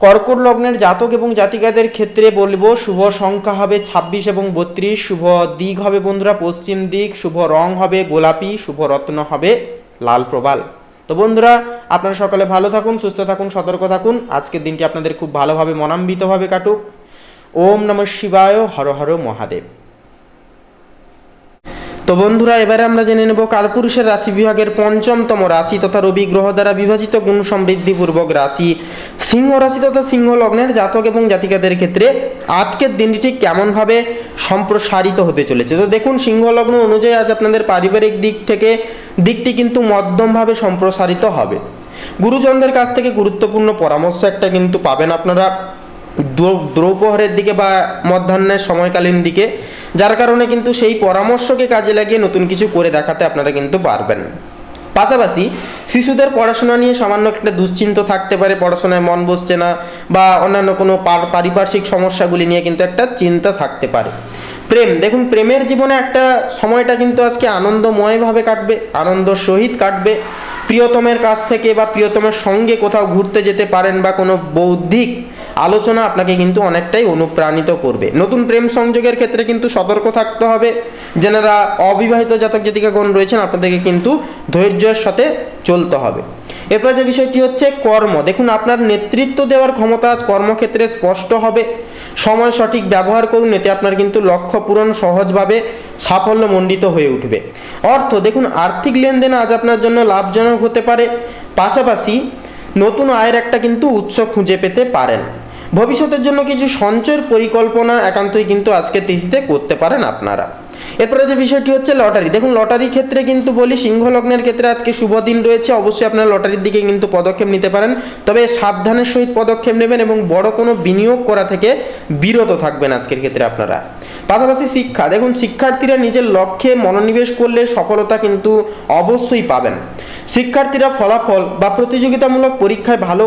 কর্কট লগ্নের জাতক এবং জাতিকাদের ক্ষেত্রে বলবো শুভ সংখ্যা হবে 26 এবং 32, শুভ দিক হবে বন্ধুরা পশ্চিম দিক, শুভ রং হবে গোলাপি, শুভ রত্ন হবে লাল প্রবাল। তো বন্ধুরা, আপনারা সকালে ভালো থাকুন, সুস্থ থাকুন, সতর্ক থাকুন, আজকের দিনটি আপনাদের খুব ভালোভাবে মনান্বিতভাবে কাটুক। ওম নমঃ শিবায়, হর হর মহাদেব। তো বন্ধুরা, এবারে আমরা জেনে নেব কালপুরুষের রাশি বিভাগের পঞ্চমতম রাশি তথা রবি গ্রহ দ্বারা বিভাজিত গুণ সমৃদ্ধিপূর্বক রাশি সিংহ রাশি তথা সিংহ লগ্নের জাতক এবং জাতিকাদের ক্ষেত্রে আজকের দিনটি ঠিক কেমনভাবে সম্প্রসারিত হতে চলেছে। তো দেখুন, সিংহ লগ্ন অনুযায়ী আজ আপনাদের পারিবারিক দিকটি কিন্তু মধ্যমভাবে সম্প্রসারিত হবে। গুরুজনদের কাছ থেকে গুরুত্বপূর্ণ পরামর্শ একটা কিন্তু পাবেন আপনারা দ্রৌপহরের দিকে বা মধ্যাহ্নের সময়কালীন দিকে, যার কারণে কিন্তু সেই পরামর্শকে কাজে লাগিয়ে নতুন কিছু করে দেখাতে আপনারা কিন্তু পারবেন। পাশাপাশি শিশুদের পড়াশোনা নিয়ে সামান্য একটা দুশ্চিন্তা থাকতে পারে, পড়াশোনায় মন বসছে না বা অন্যান্য কোনো পারিপার্শ্বিক সমস্যাগুলি নিয়ে কিন্তু একটা চিন্তা থাকতে পারে। প্রেম, দেখুন প্রেমের জীবনে একটা সময়টা কিন্তু আজকে আনন্দময়ভাবে কাটবে, আনন্দ সহিত কাটবে। প্রিয়তমের কাছ থেকে বা প্রিয়তমের সঙ্গে কোথাও ঘুরতে যেতে পারেন বা কোনো বৌদ্ধিক আলোচনা আপনাকে কিন্তু অনেকটাই অনুপ্রাণিত করবে। নতুন প্রেম সংযোগের ক্ষেত্রে কিন্তু সতর্ক থাকতে হবে। যারা অবিবাহিত জাতক জাতিকাগণ রয়েছেন আপনাদেরকে কিন্তু ধৈর্যের সাথে চলতে হবে। এরপর যে বিষয়টি হচ্ছে কর্ম, দেখুন আপনার নেতৃত্ব দেওয়ার ক্ষমতা আজ কর্মক্ষেত্রে স্পষ্ট হবে। সময় সঠিক ব্যবহার করুন, এতে আপনার কিন্তু লক্ষ্য পূরণ সহজভাবে সাফল্যমণ্ডিত হয়ে উঠবে। অর্থ, দেখুন আর্থিক লেনদেন আজ আপনার জন্য লাভজনক হতে পারে। পাশাপাশি নতুন আয়ের একটা কিন্তু উৎস খুঁজে পেতে পারেন। ভবিষ্যতের জন্য কিছু সঞ্চয়ের পরিকল্পনা একান্তই কিন্তু আজকের তিথিতে করতে পারেন আপনারা। এরপরে যে বিষয়টি হচ্ছে লটারি, দেখুন লটারি ক্ষেত্রে কিন্তু বলি সিংহ লগ্নের ক্ষেত্রে আজকে শুভ দিন রয়েছে, অবশ্যই আপনারা লটারির দিকে কিন্তু পদক্ষেপ নিতে পারেন, তবে সাবধানের সহিত পদক্ষেপ নেবেন এবং বড় কোনো বিনিয়োগ করা থেকে বিরত থাকবেন আজকের ক্ষেত্রে আপনারা। পাশাপাশি শিক্ষা, দেখুন শিক্ষার্থীরা নিজের লক্ষ্যে মনোনিবেশ করলে সফলতা কিন্তু অবশ্যই পাবেন। শিক্ষার্থীরা ফলাফল বা প্রতিযোগিতামূলক পরীক্ষায় ভালো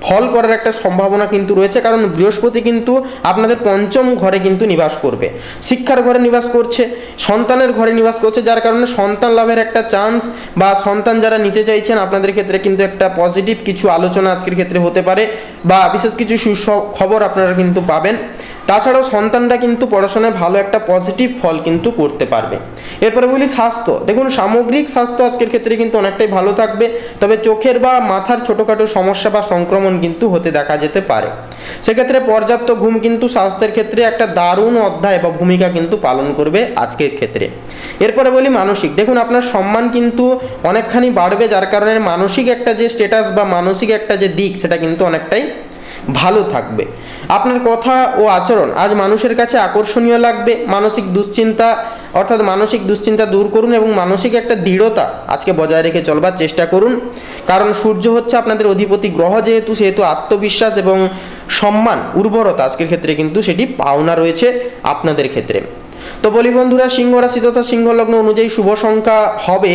ফল করার একটা সম্ভাবনা কিন্তু রয়েছে, কারণ বৃহস্পতি কিন্তু আপনাদের পঞ্চম ঘরে কিন্তু নিবাস করবে, শিক্ষার ঘরে নিবাস করছে, সন্তানের ঘরে নিবাস করছে, যার কারণে সন্তান লাভের একটা চান্স বা সন্তান যারা নিতে চাইছেন আপনাদের ক্ষেত্রে কিন্তু একটা পজিটিভ কিছু আলোচনা আজকের ক্ষেত্রে হতে পারে বা বিশেষ কিছু সুখবর আপনারা কিন্তু পাবেন। তাছাড়াও সন্তানরা কিন্তু পড়াশোনায় ভালো একটা পজিটিভ ফল কিন্তু করতে পারবে। এরপরে বলি স্বাস্থ্য, দেখুন সামগ্রিক স্বাস্থ্য আজকের ক্ষেত্রে কিন্তু অনেকটাই ভালো থাকবে, তবে চোখের বা মাথার ছোটোখাটো সমস্যা বা সংক্রমণ কিন্তু হতে দেখা যেতে পারে। সেক্ষেত্রে পর্যাপ্ত ঘুম কিন্তু স্বাস্থ্যের ক্ষেত্রে একটা দারুণ অধ্যায় বা ভূমিকা কিন্তু পালন করবে আজকের ক্ষেত্রে। এরপরে বলি মানসিক, দেখুন আপনার সম্মান কিন্তু অনেকখানি বাড়বে, যার কারণে মানসিক একটা যে স্ট্যাটাস বা মানসিক একটা যে দিক সেটা কিন্তু অনেকটাই ভালো থাকবে। আপনার কথা ও আচরণ আজ মানুষের কাছে আকর্ষণীয় লাগবে। মানসিক দুশ্চিন্তা দূর করুন এবং মানসিক একটা দৃঢ়তা আজকে বজায় রেখে চলবার চেষ্টা করুন, কারণ সূর্য হচ্ছে আপনাদের অধিপতি গ্রহ, সেহেতু আত্মবিশ্বাস এবং সম্মান উর্বরতা আজকের ক্ষেত্রে কিন্তু সেটি পাওনা রয়েছে আপনাদের ক্ষেত্রে। তো বলি বন্ধুরা, সিংহ রাশি তথা সিংহ লগ্ন অনুযায়ী শুভ সংখ্যা হবে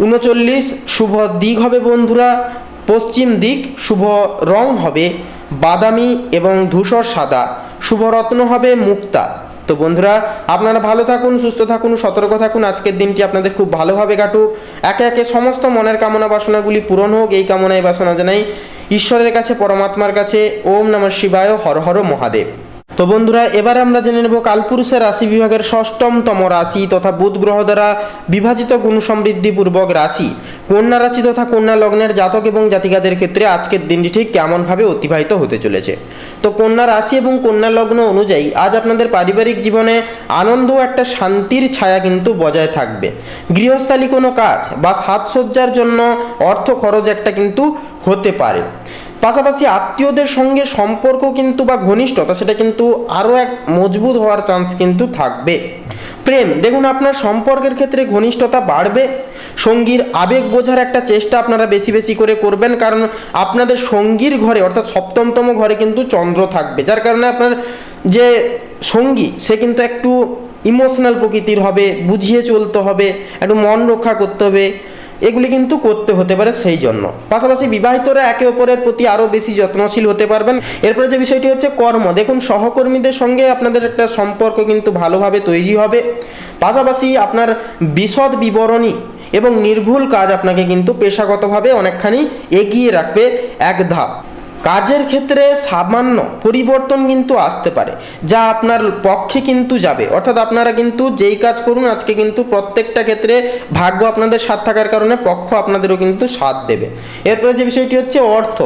39, শুভ দিক হবে বন্ধুরা পশ্চিম দিক, শুভ রং হবে বাদামি এবং ধূসর সাদা, শুভ রত্ন হবে মুক্তা। তো বন্ধুরা, আপনারা ভালো থাকুন, সুস্থ থাকুন, সতর্ক থাকুন, আজকের দিনটি আপনাদের খুব ভালোভাবে কাটুক, একে একে সমস্ত মনের কামনা বাসনাগুলি পূরণ হোক, এই কামনায় বাসনা জানাই ঈশ্বরের কাছে, পরমাত্মার কাছে। ওম নমঃ শিবায়, হর হর মহাদেব। তো বন্ধুরা, এবার আমরা জেনে নেব কালপুরুষের রাশি বিভাগের ষষ্ঠতম রাশি তথা বুধ গ্রহ দ্বারা বিভাজিত গুণ সমৃদ্ধিপূর্বক রাশি কন্যা রাশি তথা কন্যা লগ্নের জাতক এবং জাতিকাদের ক্ষেত্রে আজকের দিনটি ঠিক কেমনভাবে অতিবাহিত হতে চলেছে। তো কন্যা রাশি এবং কন্যা লগ্ন অনুযায়ী আজ আপনাদের পারিবারিক জীবনে আনন্দ একটা শান্তির ছায়া কিন্তু বজায় থাকবে। গৃহস্থালী কোনো কাজ বা সাজসজ্জার জন্য অর্থ খরচ একটা কিন্তু হতে পারে। পাশাপাশি আত্মীয়দের সঙ্গে সম্পর্ক কিন্তু বা ঘনিষ্ঠতা সেটা কিন্তু আরও এক মজবুত হওয়ার চান্স কিন্তু থাকবে। প্রেম, দেখুন আপনার সম্পর্কের ক্ষেত্রে ঘনিষ্ঠতা বাড়বে। সঙ্গীর আবেগ বোঝার একটা চেষ্টা আপনারা বেশি বেশি করে করবেন, কারণ আপনাদের সঙ্গীর ঘরে অর্থাৎ সপ্তমতম ঘরে কিন্তু চন্দ্র থাকবে, যার কারণে আপনার যে সঙ্গী সে কিন্তু একটু ইমোশনাল প্রকৃতির হবে, বুঝিয়ে চলতে হবে, একটু মন রক্ষা করতে হবে, এগুলি কিন্তু করতে হতে পারে সেই জন্য। পাশাপাশি বিবাহিতরা একে অপরের প্রতি আরও বেশি যত্নশীল হতে পারবেন। এরপরে যে বিষয়টি হচ্ছে কর্ম, দেখুন সহকর্মীদের সঙ্গে আপনাদের একটা সম্পর্ক কিন্তু ভালোভাবে তৈরি হবে। পাশাপাশি আপনার বিশদ বিবরণী এবং নির্ভুল কাজ আপনাকে কিন্তু পেশাগতভাবে অনেকখানি এগিয়ে রাখবে এক ধাপ। কাজের ক্ষেত্রে সামান্য পরিবর্তন কিন্তু আসতে পারে, যা আপনার পক্ষে কিন্তু যাবে। অর্থাৎ আপনারা কিন্তু যেই কাজ করুন আজকে কিন্তু প্রত্যেকটা ক্ষেত্রে ভাগ্য আপনাদের সাথ থাকার কারণে পক্ষ আপনাদেরও কিন্তু সাথ দেবে। এরপরে যে বিষয়টি হচ্ছে অর্থ,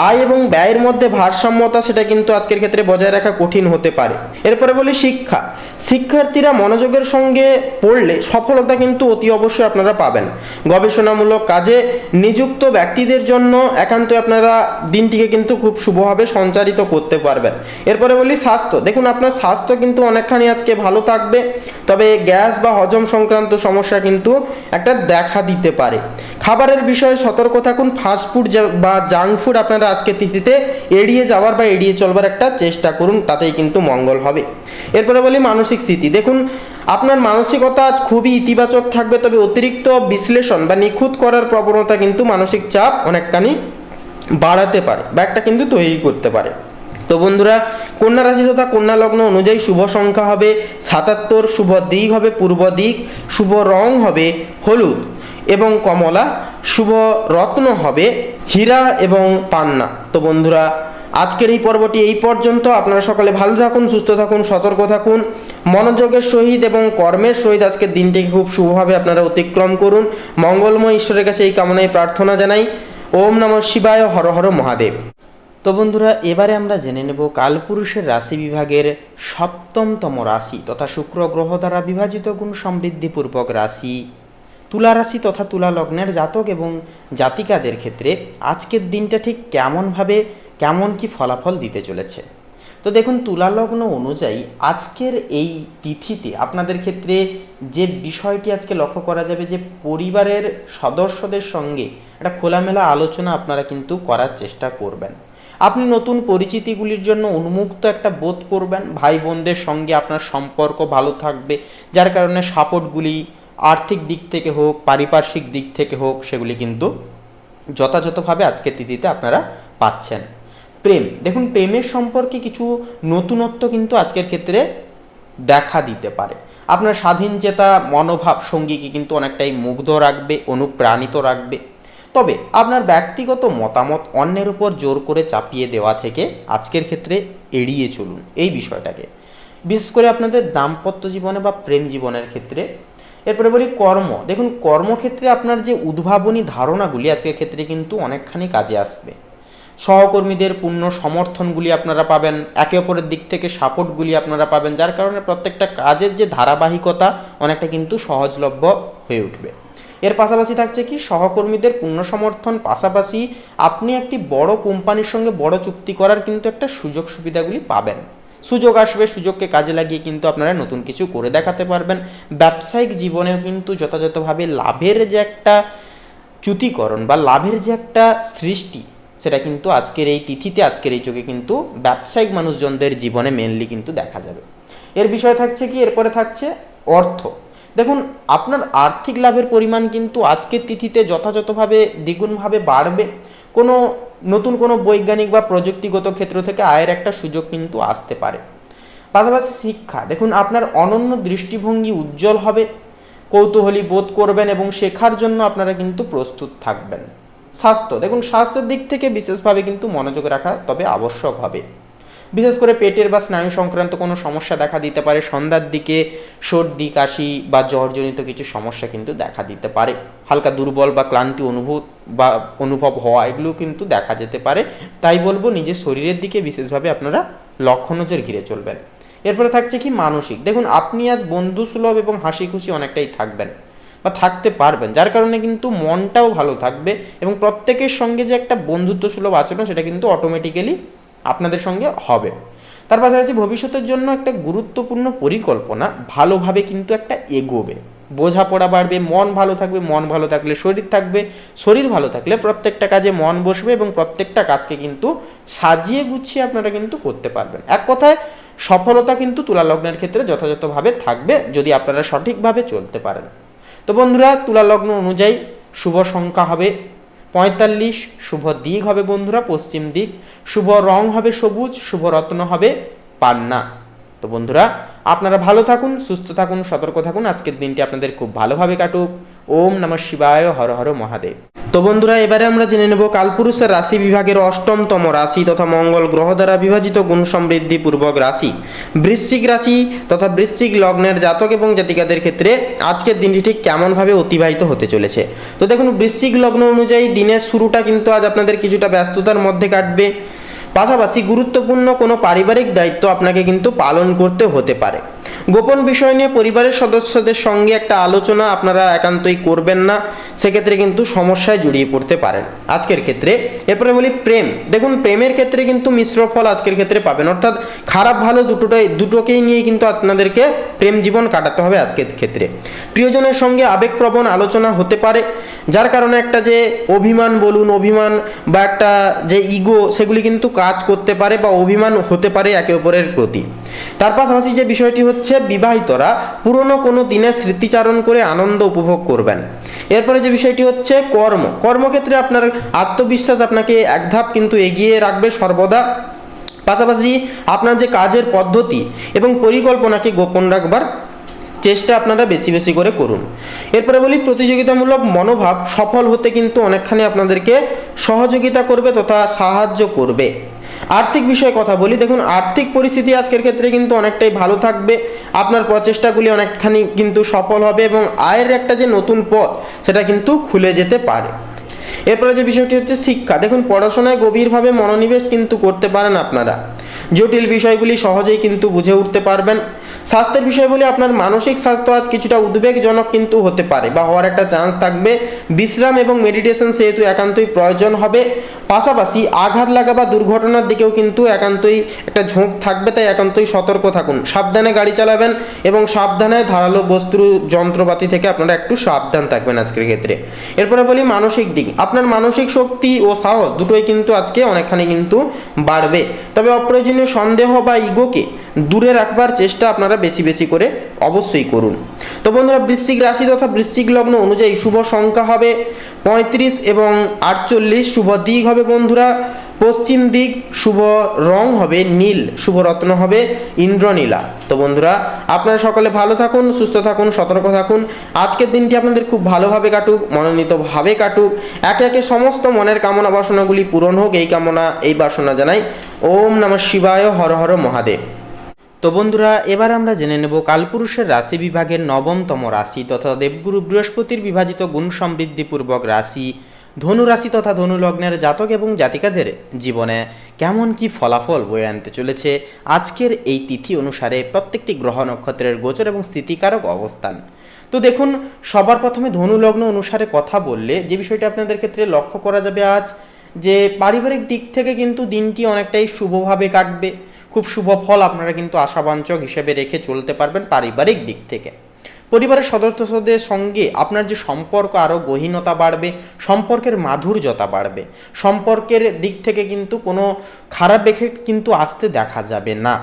আয় এবং ব্যয়ের মধ্যে ভারসাম্যতা, সেটা কিন্তু আজকের ক্ষেত্রে বজায় রাখা কঠিন হতে পারে। এরপরে বলি শিক্ষা, শিক্ষার্থীরা মনোযোগের সঙ্গে পড়লে সফলতা কিন্তু অতি অবশ্যই আপনারা পাবেন। গবেষণামূলক কাজে নিযুক্ত ব্যক্তিদের জন্য একান্তই আপনারা দিনটিকে কিন্তু খুব শুভভাবে সঞ্চারিত করতে পারবেন। এরপরে বলি স্বাস্থ্য, দেখুন আপনার স্বাস্থ্য কিন্তু অনেকখানি আজকে ভালো থাকবে, তবে গ্যাস বা হজম সংক্রান্ত সমস্যা কিন্তু একটা দেখা দিতে পারে। খাবারের বিষয়ে সতর্ক থাকুন, ফাস্টফুড বা জাঙ্ক ফুড আপনারা আজকে তিথিতে এড়িয়ে যাওয়ার বা এড়িয়ে চলবার একটা চেষ্টা করুন, তাতেই কিন্তু মঙ্গল হবে। এরপরে বলি মানসিক স্থিতি, দেখুন আপনার মানসিকতা আজ খুবই ইতিবাচক থাকবে, তবে অতিরিক্ত বিশ্লেষণ বা নিখুঁত করার প্রবণতা কিন্তু মানসিক চাপ অনেকখানি বাড়াতে পারে বা একটা কিন্তু তৈরি করতে পারে। তো বন্ধুরা, কন্যা রাশি তথা কন্যা লগ্ন অনুযায়ী শুভ সংখ্যা হবে 77, শুভ দিক হবে পূর্ব দিক, শুভ রং হবে হলুদ এবং কমলা, শুভ রত্ন হবে হীরা এবং পান্না। তো বন্ধুরা, আজকের এই পর্বটি এই পর্যন্ত। আপনারা সকলে ভালো থাকুন, সুস্থ থাকুন, সতর্ক থাকুন, মনোযোগের সহিত এবং কর্মের সহিত আজকের দিনটিকে খুব শুভভাবে আপনারা অতিক্রম করুন। মঙ্গলময় ঈশ্বরের কাছে এই কামনায় প্রার্থনা জানাই। ওম নমঃ শিবায়, হর হর মহাদেব। তো বন্ধুরা, এবারে আমরা জেনে নেব কালপুরুষের রাশি বিভাগের সপ্তমতম রাশি তথা শুক্র গ্রহ দ্বারা বিভাজিত গুণ সমৃদ্ধিপূর্বক রাশি তুলা রাশি তথা তুলা লগ্নের জাতক এবং জাতিকাদের ক্ষেত্রে আজকের দিনটা ঠিক কেমন কি ফলাফল দিতে চলেছে। তো দেখুন, তুলা লগ্ন অনুযায়ী আজকের এই তিথিতে আপনাদের ক্ষেত্রে যে বিষয়টি আজকে লক্ষ্য করা যাবে, যে পরিবারের সদস্যদের সঙ্গে একটা খোলামেলা আলোচনা আপনারা কিন্তু করার চেষ্টা করবেন। আপনি নতুন পরিচিতিগুলির জন্য উন্মুক্ত একটা বোধ করবেন। ভাই বোনদের সঙ্গে আপনার সম্পর্ক ভালো থাকবে, যার কারণে সাপোর্টগুলি আর্থিক দিক থেকে হোক, পারিপার্শ্বিক দিক থেকে হোক, সেগুলি কিন্তু যথাযথভাবে আজকের তিথিতে আপনারা পাচ্ছেন। প্রেম, দেখুন প্রেমের সম্পর্কে কিছু নতুনত্ব কিন্তু আজকের ক্ষেত্রে দেখা দিতে পারে। আপনার স্বাধীন চেতা মনোভাব সঙ্গীকে কিন্তু অনেকটাই মুগ্ধ রাখবে, অনুপ্রাণিত রাখবে। তবে আপনার ব্যক্তিগত মতামত অন্যের উপর জোর করে চাপিয়ে দেওয়া থেকে আজকের ক্ষেত্রে এড়িয়ে চলুন এই বিষয়টাকে, বিশেষ করে আপনাদের দাম্পত্য জীবনে বা প্রেম জীবনের ক্ষেত্রে। এরপরে বলি কর্ম, দেখুন কর্মক্ষেত্রে আপনার যে উদ্ভাবনী ধারণাগুলি আজকের ক্ষেত্রে কিন্তু অনেকখানি কাজে আসবে। সহকর্মীদের পূর্ণ সমর্থনগুলি আপনারা পাবেন, একে অপরের দিক থেকে সাপোর্টগুলি আপনারা পাবেন, যার কারণে প্রত্যেকটা কাজের যে ধারাবাহিকতা অনেকটা কিন্তু সহজলভ্য হয়ে উঠবে। এর পাশাপাশি থাকছে কি, সহকর্মীদের পূর্ণ সমর্থন, পাশাপাশি আপনি একটি বড় কোম্পানির সঙ্গে বড় চুক্তি করার কিন্তু একটা সুযোগ সুবিধাগুলি পাবেন। সুযোগ আসবে, সুযোগকে কাজে লাগিয়ে কিন্তু আপনারা নতুন কিছু করে দেখাতে পারবেন। ব্যবসায়িক জীবনেও কিন্তু যথাযথভাবে লাভের যে একটা চ্যুতিকরণ বা লাভের যে একটা সৃষ্টি, সেটা কিন্তু আজকের এই তিথিতে, আজকের এই যুগে কিন্তু ব্যবসায়িক মানুষজনদের জীবনে মেনলি কিন্তু দেখা যাবে। এর বিষয় থাকছে কি, এরপরে থাকছে অর্থ। দেখুন আপনার আর্থিক লাভের পরিমাণ কিন্তু আজকের তিথিতে যথাযথভাবে দ্বিগুণভাবে বাড়বে। নতুন কোনো বৈজ্ঞানিক বা প্রযুক্তিগত ক্ষেত্র থেকে আয়ের একটা সুযোগ কিন্তু আসতে পারে। পাশাপাশি শিক্ষা, দেখুন আপনার অনন্য দৃষ্টিভঙ্গি উজ্জ্বল হবে, কৌতূহলী বোধ করবেন এবং শেখার জন্য আপনারা কিন্তু প্রস্তুত থাকবেন। স্বাস্থ্য, দেখুন স্বাস্থ্যের দিক থেকে বিশেষভাবে কিন্তু মনোযোগ রাখা তবে আবশ্যক হবে। বিশেষ করে পেটের বা স্নায়ু সংক্রান্ত কোনো সমস্যা দেখা দিতে পারে। সন্ধ্যার দিকে সর্দি, কাশি বা জ্বরজনিত কিছু সমস্যা কিন্তু দেখা দিতে পারে। হালকা দুর্বল বা ক্লান্তি অনুভব হওয়া, এগুলো কিন্তু দেখা যেতে পারে। তাই বলবো নিজের শরীরের দিকে বিশেষভাবে আপনারা লক্ষ্য নজর ঘিরে চলবেন। এরপরে থাকছে কি মানসিক, দেখুন আপনি আজ বন্ধুসুলভ এবং হাসি খুশি অনেকটাই থাকবেন বা থাকতে পারবেন, যার কারণে কিন্তু মনটাও ভালো থাকবে এবং প্রত্যেকের সঙ্গে যে একটা বন্ধুত্বসুলভ আচরণ, সেটা কিন্তু অটোমেটিক্যালি আপনাদের সঙ্গে হবে। তার পাশাপাশি ভবিষ্যতের জন্য একটা গুরুত্বপূর্ণ পরিকল্পনা ভালোভাবে কিন্তু একটা এগোবে, বোঝাপড়া বাড়বে, মন ভালো থাকবে। মন ভালো থাকলে শরীর থাকবে, শরীর ভালো থাকলে প্রত্যেকটা কাজে মন বসবে এবং প্রত্যেকটা কাজকে কিন্তু সাজিয়ে গুছিয়ে আপনারা কিন্তু করতে পারবেন। এক কথায় সফলতা কিন্তু তুলা লগ্নের ক্ষেত্রে যথাযথভাবে থাকবে যদি আপনারা সঠিকভাবে চলতে পারেন। তো বন্ধুরা, তুলা লগ্ন অনুযায়ী শুভ সংখ্যা হবে 45, শুভ দিক হবে বন্ধুরা পশ্চিম দিক, শুভ রং হবে সবুজ, শুভ রত্ন হবে পান্না। তো বন্ধুরা আপনারা ভালো থাকুন, সুস্থ থাকুন, সতর্ক থাকুন, আজকের দিনটি আপনাদের খুব ভালোভাবে কাটুক। ওম নমঃ শিবায়, হর হর মহাদেব। তো বন্ধুরা এবারে আমরা জেনে নেব কালপুরুষের রাশি বিভাগের অষ্টমতম রাশি তথা মঙ্গল গ্রহ দ্বারা বিভাজিত গুণ সমৃদ্ধি পূর্বক রাশি বৃশ্চিক রাশি তথা বৃশ্চিক লগ্নের জাতক এবং জাতিকাদের ক্ষেত্রে আজকের দিনটি ঠিক কেমনভাবে অতিবাহিত হতে চলেছে। তো দেখুন, বৃশ্চিক লগ্ন অনুযায়ী দিনের শুরুটা কিন্তু আজ আপনাদের কিছুটা ব্যস্ততার মধ্যে কাটবে। পাশাপাশি গুরুত্বপূর্ণ কোনো পারিবারিক দায়িত্ব আপনাকে কিন্তু পালন করতে হতে পারে। গোপন বিষয় নিয়ে পরিবারের সদস্যদের সঙ্গে একটা আলোচনা আপনারা একান্তই করবেন না, সেক্ষেত্রে কিন্তু সমস্যায় জড়িয়ে পড়তে পারেন আজকের ক্ষেত্রে। এরপরে বলি প্রেম। দেখুন, প্রেমের ক্ষেত্রে কিন্তু মিশ্র ফল আজকের ক্ষেত্রে পাবেন, অর্থাৎ খারাপ ভালো দুটোকেই নিয়ে কিন্তু আপনাদেরকে প্রেম জীবন কাটাতে হবে আজকের ক্ষেত্রে। প্রিয়জনের সঙ্গে আবেগপ্রবণ আলোচনা হতে পারে, যার কারণে একটা যে অভিমান বা একটা যে ইগো সেগুলি কিন্তু কাজ করতে পারে বা অভিমান হতে পারে একে অপরের প্রতি। তার পাশাপাশি যে বিষয়টি হচ্ছে, বিবাহিতরা পুরনো কোনো দিনের স্মৃতিচারণ করে আনন্দ উপভোগ করবেন। এরপরে যে বিষয়টি হচ্ছে কর্মক্ষেত্রে আপনার আত্মবিশ্বাস আপনাকে এক ধাপ কিন্তু এগিয়ে রাখবে সর্বদা। পাশাপাশি আপনার যে কাজের পদ্ধতি এবং পরিকল্পনাকে গোপন রাখবার চেষ্টা আপনারা বেশি বেশি করে করুন। এরপরে বলি প্রতিযোগিতামূলক মনোভাব সফল হতে কিন্তু অনেকখানি আপনাদেরকে সহযোগিতা করবে তথা সাহায্য করবে। আর্থিক বিষয়ে কথা বলি। দেখুন, আর্থিক পরিস্থিতি আজকের ক্ষেত্রে কিন্তু অনেকটাই ভালো থাকবে, আপনার প্রচেষ্টাগুলি অনেকখানি কিন্তু সফল হবে এবং আয়ের একটা যে নতুন পথ সেটা কিন্তু খুলে যেতে পারে। এরপরে যে বিষয়টি হচ্ছে শিক্ষা। দেখুন, পড়াশোনায় গভীরভাবে মনোনিবেশ কিন্তু করতে পারেন আপনারা, জটিল বিষয়গুলি সহজেই কিন্তু বুঝে উঠতে পারবেন। স্বাস্থ্যের বিষয় বলে আপনার মানসিক স্বাস্থ্য আজ কিছুটা উদ্বেগজনক কিন্তু হতে পারে বা হওয়ার একটা চান্স থাকবে। বিশ্রাম এবং মেডিটেশন সেহেতু একান্তই প্রয়োজন হবে। পাশাপাশি আঘাত লাগা বা দুর্ঘটনার দিকেও কিন্তু একান্তই একটা ঝোঁক থাকবে, তাই একান্তই সতর্ক থাকুন, সাবধানে গাড়ি চালাবেন এবং সাবধানে ধারালো বস্তু যন্ত্রপাতি থেকে আপনারা একটু সাবধান থাকবেন আজকের ক্ষেত্রে। এরপরে বলি মানসিক দিক। আপনার মানসিক শক্তি ও সাহস দুটোই কিন্তু আজকে অনেকখানি কিন্তু বাড়বে, তবে অপ্রয়োজনীয় সন্দেহ বা ইগোকে দূরে রাখবার চেষ্টা আপনারা বেশি বেশি করে অবশ্যই করুন। তো বন্ধুরা, বৃশ্চিক রাশি তথা বৃশ্চিক লগ্ন অনুযায়ী শুভ সংখ্যা হবে 35 এবং 48, শুভ দিক হবে বন্ধুরা পশ্চিম দিক, শুভ রং হবে নীল, শুভ রত্ন হবে ইন্দ্রনীলা। তো বন্ধুরা, আপনারা সকলে ভালো থাকুন, সুস্থ থাকুন, সতর্ক থাকুন, আজকের দিনটি আপনাদের খুব ভালোভাবে কাটুক, মনোনীতভাবে কাটুক, একে একে সমস্ত মনের কামনা বাসনাগুলি পূরণ হোক, এই বাসনা জানাই। ওম নমঃ শিবায়, হর হর মহাদেব। তো বন্ধুরা, এবার আমরা জেনে নেব কালপুরুষের রাশি বিভাগের নবমতম রাশি তথা দেবগুরু বৃহস্পতির বিভাজিত গুণ সমৃদ্ধিপূর্বক রাশি ধনু রাশি তথা ধনু লগ্নের জাতক এবং জাতিকাদের জীবনে কেমন কি ফলাফল বয়ে আনতে চলেছে আজকের এই তিথি অনুসারে প্রত্যেকটি গ্রহ নক্ষত্রের গোচর এবং স্থিতিকারক অবস্থান। তো দেখুন, সবার প্রথমে ধনু লগ্ন অনুসারে কথা বললে যে বিষয়টা আপনাদের ক্ষেত্রে লক্ষ্য করা যাবে আজ, যে পারিবারিক দিক থেকে কিন্তু দিনটি অনেকটাই শুভভাবে কাটবে, খুব শুভ ফল আপনারা কিন্তু আশাবাঞ্ছক হিসেবে রেখে চলতে পারবেন পারিবারিক দিক থেকে। পরিবারের সদস্যদের সঙ্গে আপনার যে সম্পর্ক আরও গহীনতা বাড়বে, সম্পর্কের মাধুর্যতা বাড়বে, সম্পর্কের দিক থেকে কিন্তু কোনো খারাপ এফেক্ট কিন্তু আসতে দেখা যাবে না।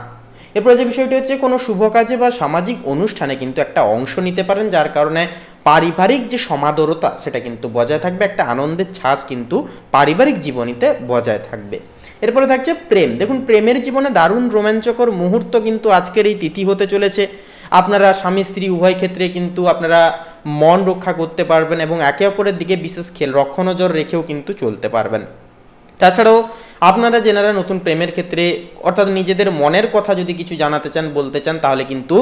এরপরে যে বিষয়টি হচ্ছে, কোনো শুভ কাজে বা সামাজিক অনুষ্ঠানে কিন্তু একটা অংশ নিতে পারেন, যার কারণে পারিবারিক যে সমাদরতা সেটা কিন্তু বজায় থাকবে, একটা আনন্দের ছাঁচ কিন্তু পারিবারিক জীবনীতে বজায় থাকবে। এরপরে থাকছে প্রেম। দেখুন, প্রেমের জীবনে দারুণ রোমাঞ্চকর মুহূর্ত কিন্তু আজকের এই তিথি হতে চলেছে। আপনারা স্বামী স্ত্রী উভয় ক্ষেত্রে কিন্তু আপনারা মন রক্ষা করতে পারবেন এবং একে অপরের দিকে বিশেষ রক্ষণজর রেখেও কিন্তু চলতে পারবেন। তাছাড়াও আপনারা যেনারা নতুন প্রেমের ক্ষেত্রে অর্থাৎ নিজেদের মনের কথা যদি কিছু জানাতে চান, বলতে চান, তাহলে কিন্তু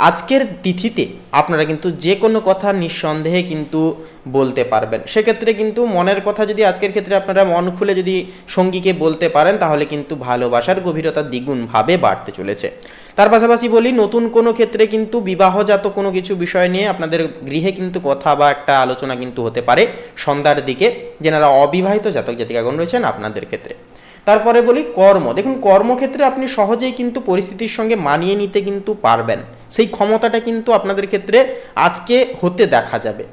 আজকের তিথিতে আপনারা কিন্তু যে কোনো কথা নিঃসন্দেহে কিন্তু বলতে পারবেন। সেক্ষেত্রে কিন্তু মনের কথা যদি আজকের ক্ষেত্রে আপনারা মন খুলে যদি সঙ্গীকে বলতে পারেন, তাহলে কিন্তু ভালোবাসার গভীরতা দ্বিগুণভাবে বাড়তে চলেছে। তার পাশাপাশি বলি, নতুন কোনো ক্ষেত্রে কিন্তু বিবাহজাত কোনো কিছু বিষয় নিয়ে আপনাদের গৃহে কিন্তু কথা বা একটা আলোচনা কিন্তু হতে পারে সন্ধ্যার দিকে, যেনারা অবিবাহিত জাতক জাতিকাগণ রয়েছেন আপনাদের ক্ষেত্রে। তারপরে বলি কর্ম। দেখুন, কর্মক্ষেত্রে আপনি সহজেই কিন্তু পরিস্থিতির সঙ্গে মানিয়ে নিতে কিন্তু পারবেন, সেই ক্ষমতাটা কিন্তু আপনাদের ক্ষেত্রে আজকে হতে দেখা যাবে।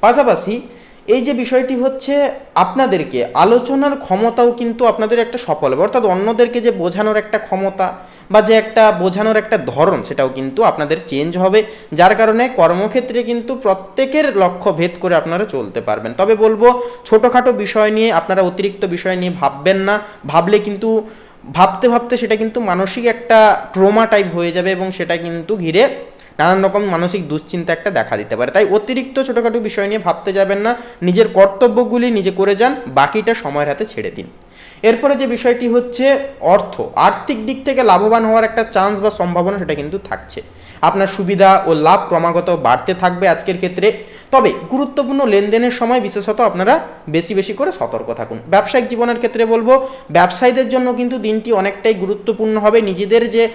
পাশাপাশি এই যে বিষয়টি হচ্ছে, আপনাদেরকে আলোচনার ক্ষমতাও কিন্তু আপনাদের একটা সফল হবে, অর্থাৎ অন্যদেরকে যে বোঝানোর একটা ক্ষমতা বা যে একটা বোঝানোর একটা ধরন, সেটাও কিন্তু আপনাদের চেঞ্জ হবে, যার কারণে কর্মক্ষেত্রে কিন্তু প্রত্যেকের লক্ষ্য ভেদ করে আপনারা চলতে পারবেন। তবে বলবো, ছোটোখাটো বিষয় নিয়ে আপনারা অতিরিক্ত বিষয় নিয়ে ভাববেন না, ভাবলে কিন্তু ভাবতে ভাবতে সেটা কিন্তু মানসিক একটা ট্রমা টাইপ হয়ে যাবে এবং সেটা কিন্তু ঘিরে নানান রকম মানসিক দুশ্চিন্তা একটা দেখা দিতে পারে। তাই অতিরিক্ত ছোটোখাটো বিষয় নিয়ে ভাবতে যাবেন না, নিজের কর্তব্যগুলি নিজে করে যান, বাকিটা সময়ের হাতে ছেড়ে দিন। এরপরে যে বিষয়টি হচ্ছে আর্থিক দিক থেকে লাভবান হওয়ার একটা চান্স বা সম্ভাবনা সেটা কিন্তু থাকছে। আপনার সুবিধা ও লাভ ক্রমাগত বাড়তে থাকবে আজকের ক্ষেত্রে। তবে গুরুত্বপূর্ণ লেনদেনের সময় বিশেষত আপনারা বেশি বেশি করে সতর্ক থাকুন। ব্যবসায়িক জীবনের ক্ষেত্রে বলবো, ব্যবসায়ীদের জন্য কিন্তু দিনটি অনেকটাই গুরুত্বপূর্ণ হবে। নিজেদের যে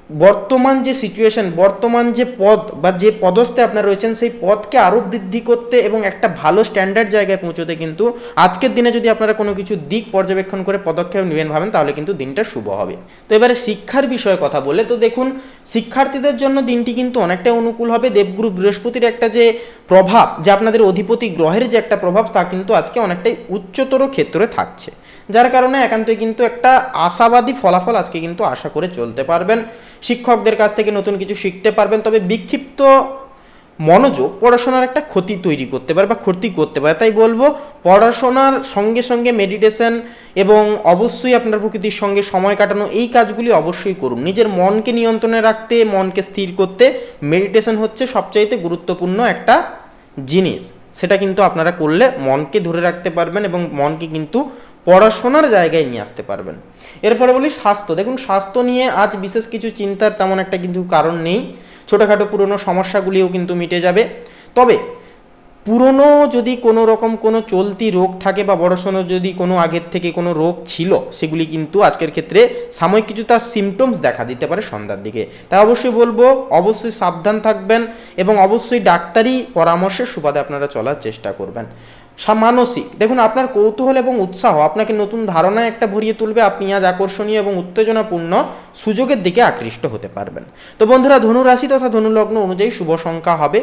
বর্তমান যে সিচুয়েশন, বর্তমান যে পদ বা যে পদস্থে আপনারা রয়েছেন, সেই পদকে আরও বৃদ্ধি করতে এবং একটা ভালো স্ট্যান্ডার্ড জায়গায় পৌঁছতে কিন্তু আজকের দিনে যদি আপনারা কোনো কিছু দিক পর্যবেক্ষণ করে পদক্ষেপ নেবেন ভাবেন, তাহলে কিন্তু দিনটা শুভ হবে। তো এবারে শিক্ষার বিষয়ে কথা বলে, তো দেখুন, শিক্ষার্থীদের জন্য দিনটি কিন্তু অনেকটাই অনুকূল হবে। দেবগুরু বৃহস্পতির একটা যে প্রভাব, যে আপনাদের অধিপতি গ্রহের যে একটা প্রভাব, তা কিন্তু আজকে অনেকটাই উচ্চতর ক্ষেত্রে থাকছে, যার কারণে একান্তই কিন্তু একটা আশাবাদী ফলাফল আজকে কিন্তু আশা করে চলতে পারবেন। শিক্ষকদের কাছ থেকে নতুন কিছু শিখতে পারবেন। তবে বিক্ষিপ্ত মনোযোগ পড়াশোনার একটা ক্ষতি তৈরি করতে পারে বা ক্ষতি করতে পারে। তাই বলবো, পড়াশোনার সঙ্গে সঙ্গে মেডিটেশন এবং অবশ্যই আপনার প্রকৃতির সঙ্গে সময় কাটানো, এই কাজগুলি অবশ্যই করুন। নিজের মনকে নিয়ন্ত্রণে রাখতে, মনকে স্থির করতে মেডিটেশন হচ্ছে সবচাইতে গুরুত্বপূর্ণ একটা জিনিস। সেটা কিন্তু আপনারা করলে মনকে ধরে রাখতে পারবেন এবং মনকে কিন্তু পড়াশোনার জায়গায় নিয়ে আসতে পারবেন। এরপরে বলি স্বাস্থ্য। দেখুন, স্বাস্থ্য নিয়ে আজ বিশেষ কিছু চিন্তার তেমন একটা কিন্তু কারণ নেই। ছোটোখাটো পুরনো সমস্যাগুলিও কিন্তু মিটে যাবে। তবে পুরনো যদি কোনো রকম কোনো চলতি রোগ থাকে বা বড়সড় যদি কোনো আগের থেকে কোনো রোগ ছিল, সেগুলি কিন্তু আজকের ক্ষেত্রে সাময়িক কিছু তার সিমটমস দেখা দিতে পারে সন্ধ্যার দিকে। তাই অবশ্যই বলবো, অবশ্যই সাবধান থাকবেন এবং অবশ্যই ডাক্তারি পরামর্শের সুবাদে আপনারা চলার চেষ্টা করবেন। মানসিক, দেখুন, আপনার কৌতূহল এবং উৎসাহ আপনাকে নতুন ধারণায় একটা ভরিয়ে তুলবে। আপনি আজ আকর্ষণীয় এবং উত্তেজনাপূর্ণ সুযোগের দিকে আকৃষ্ট হতে পারবেন। তো বন্ধুরা, ধনু রাশি তথা ধনু লগ্ন অনুযায়ী শুভ সংখ্যা হবে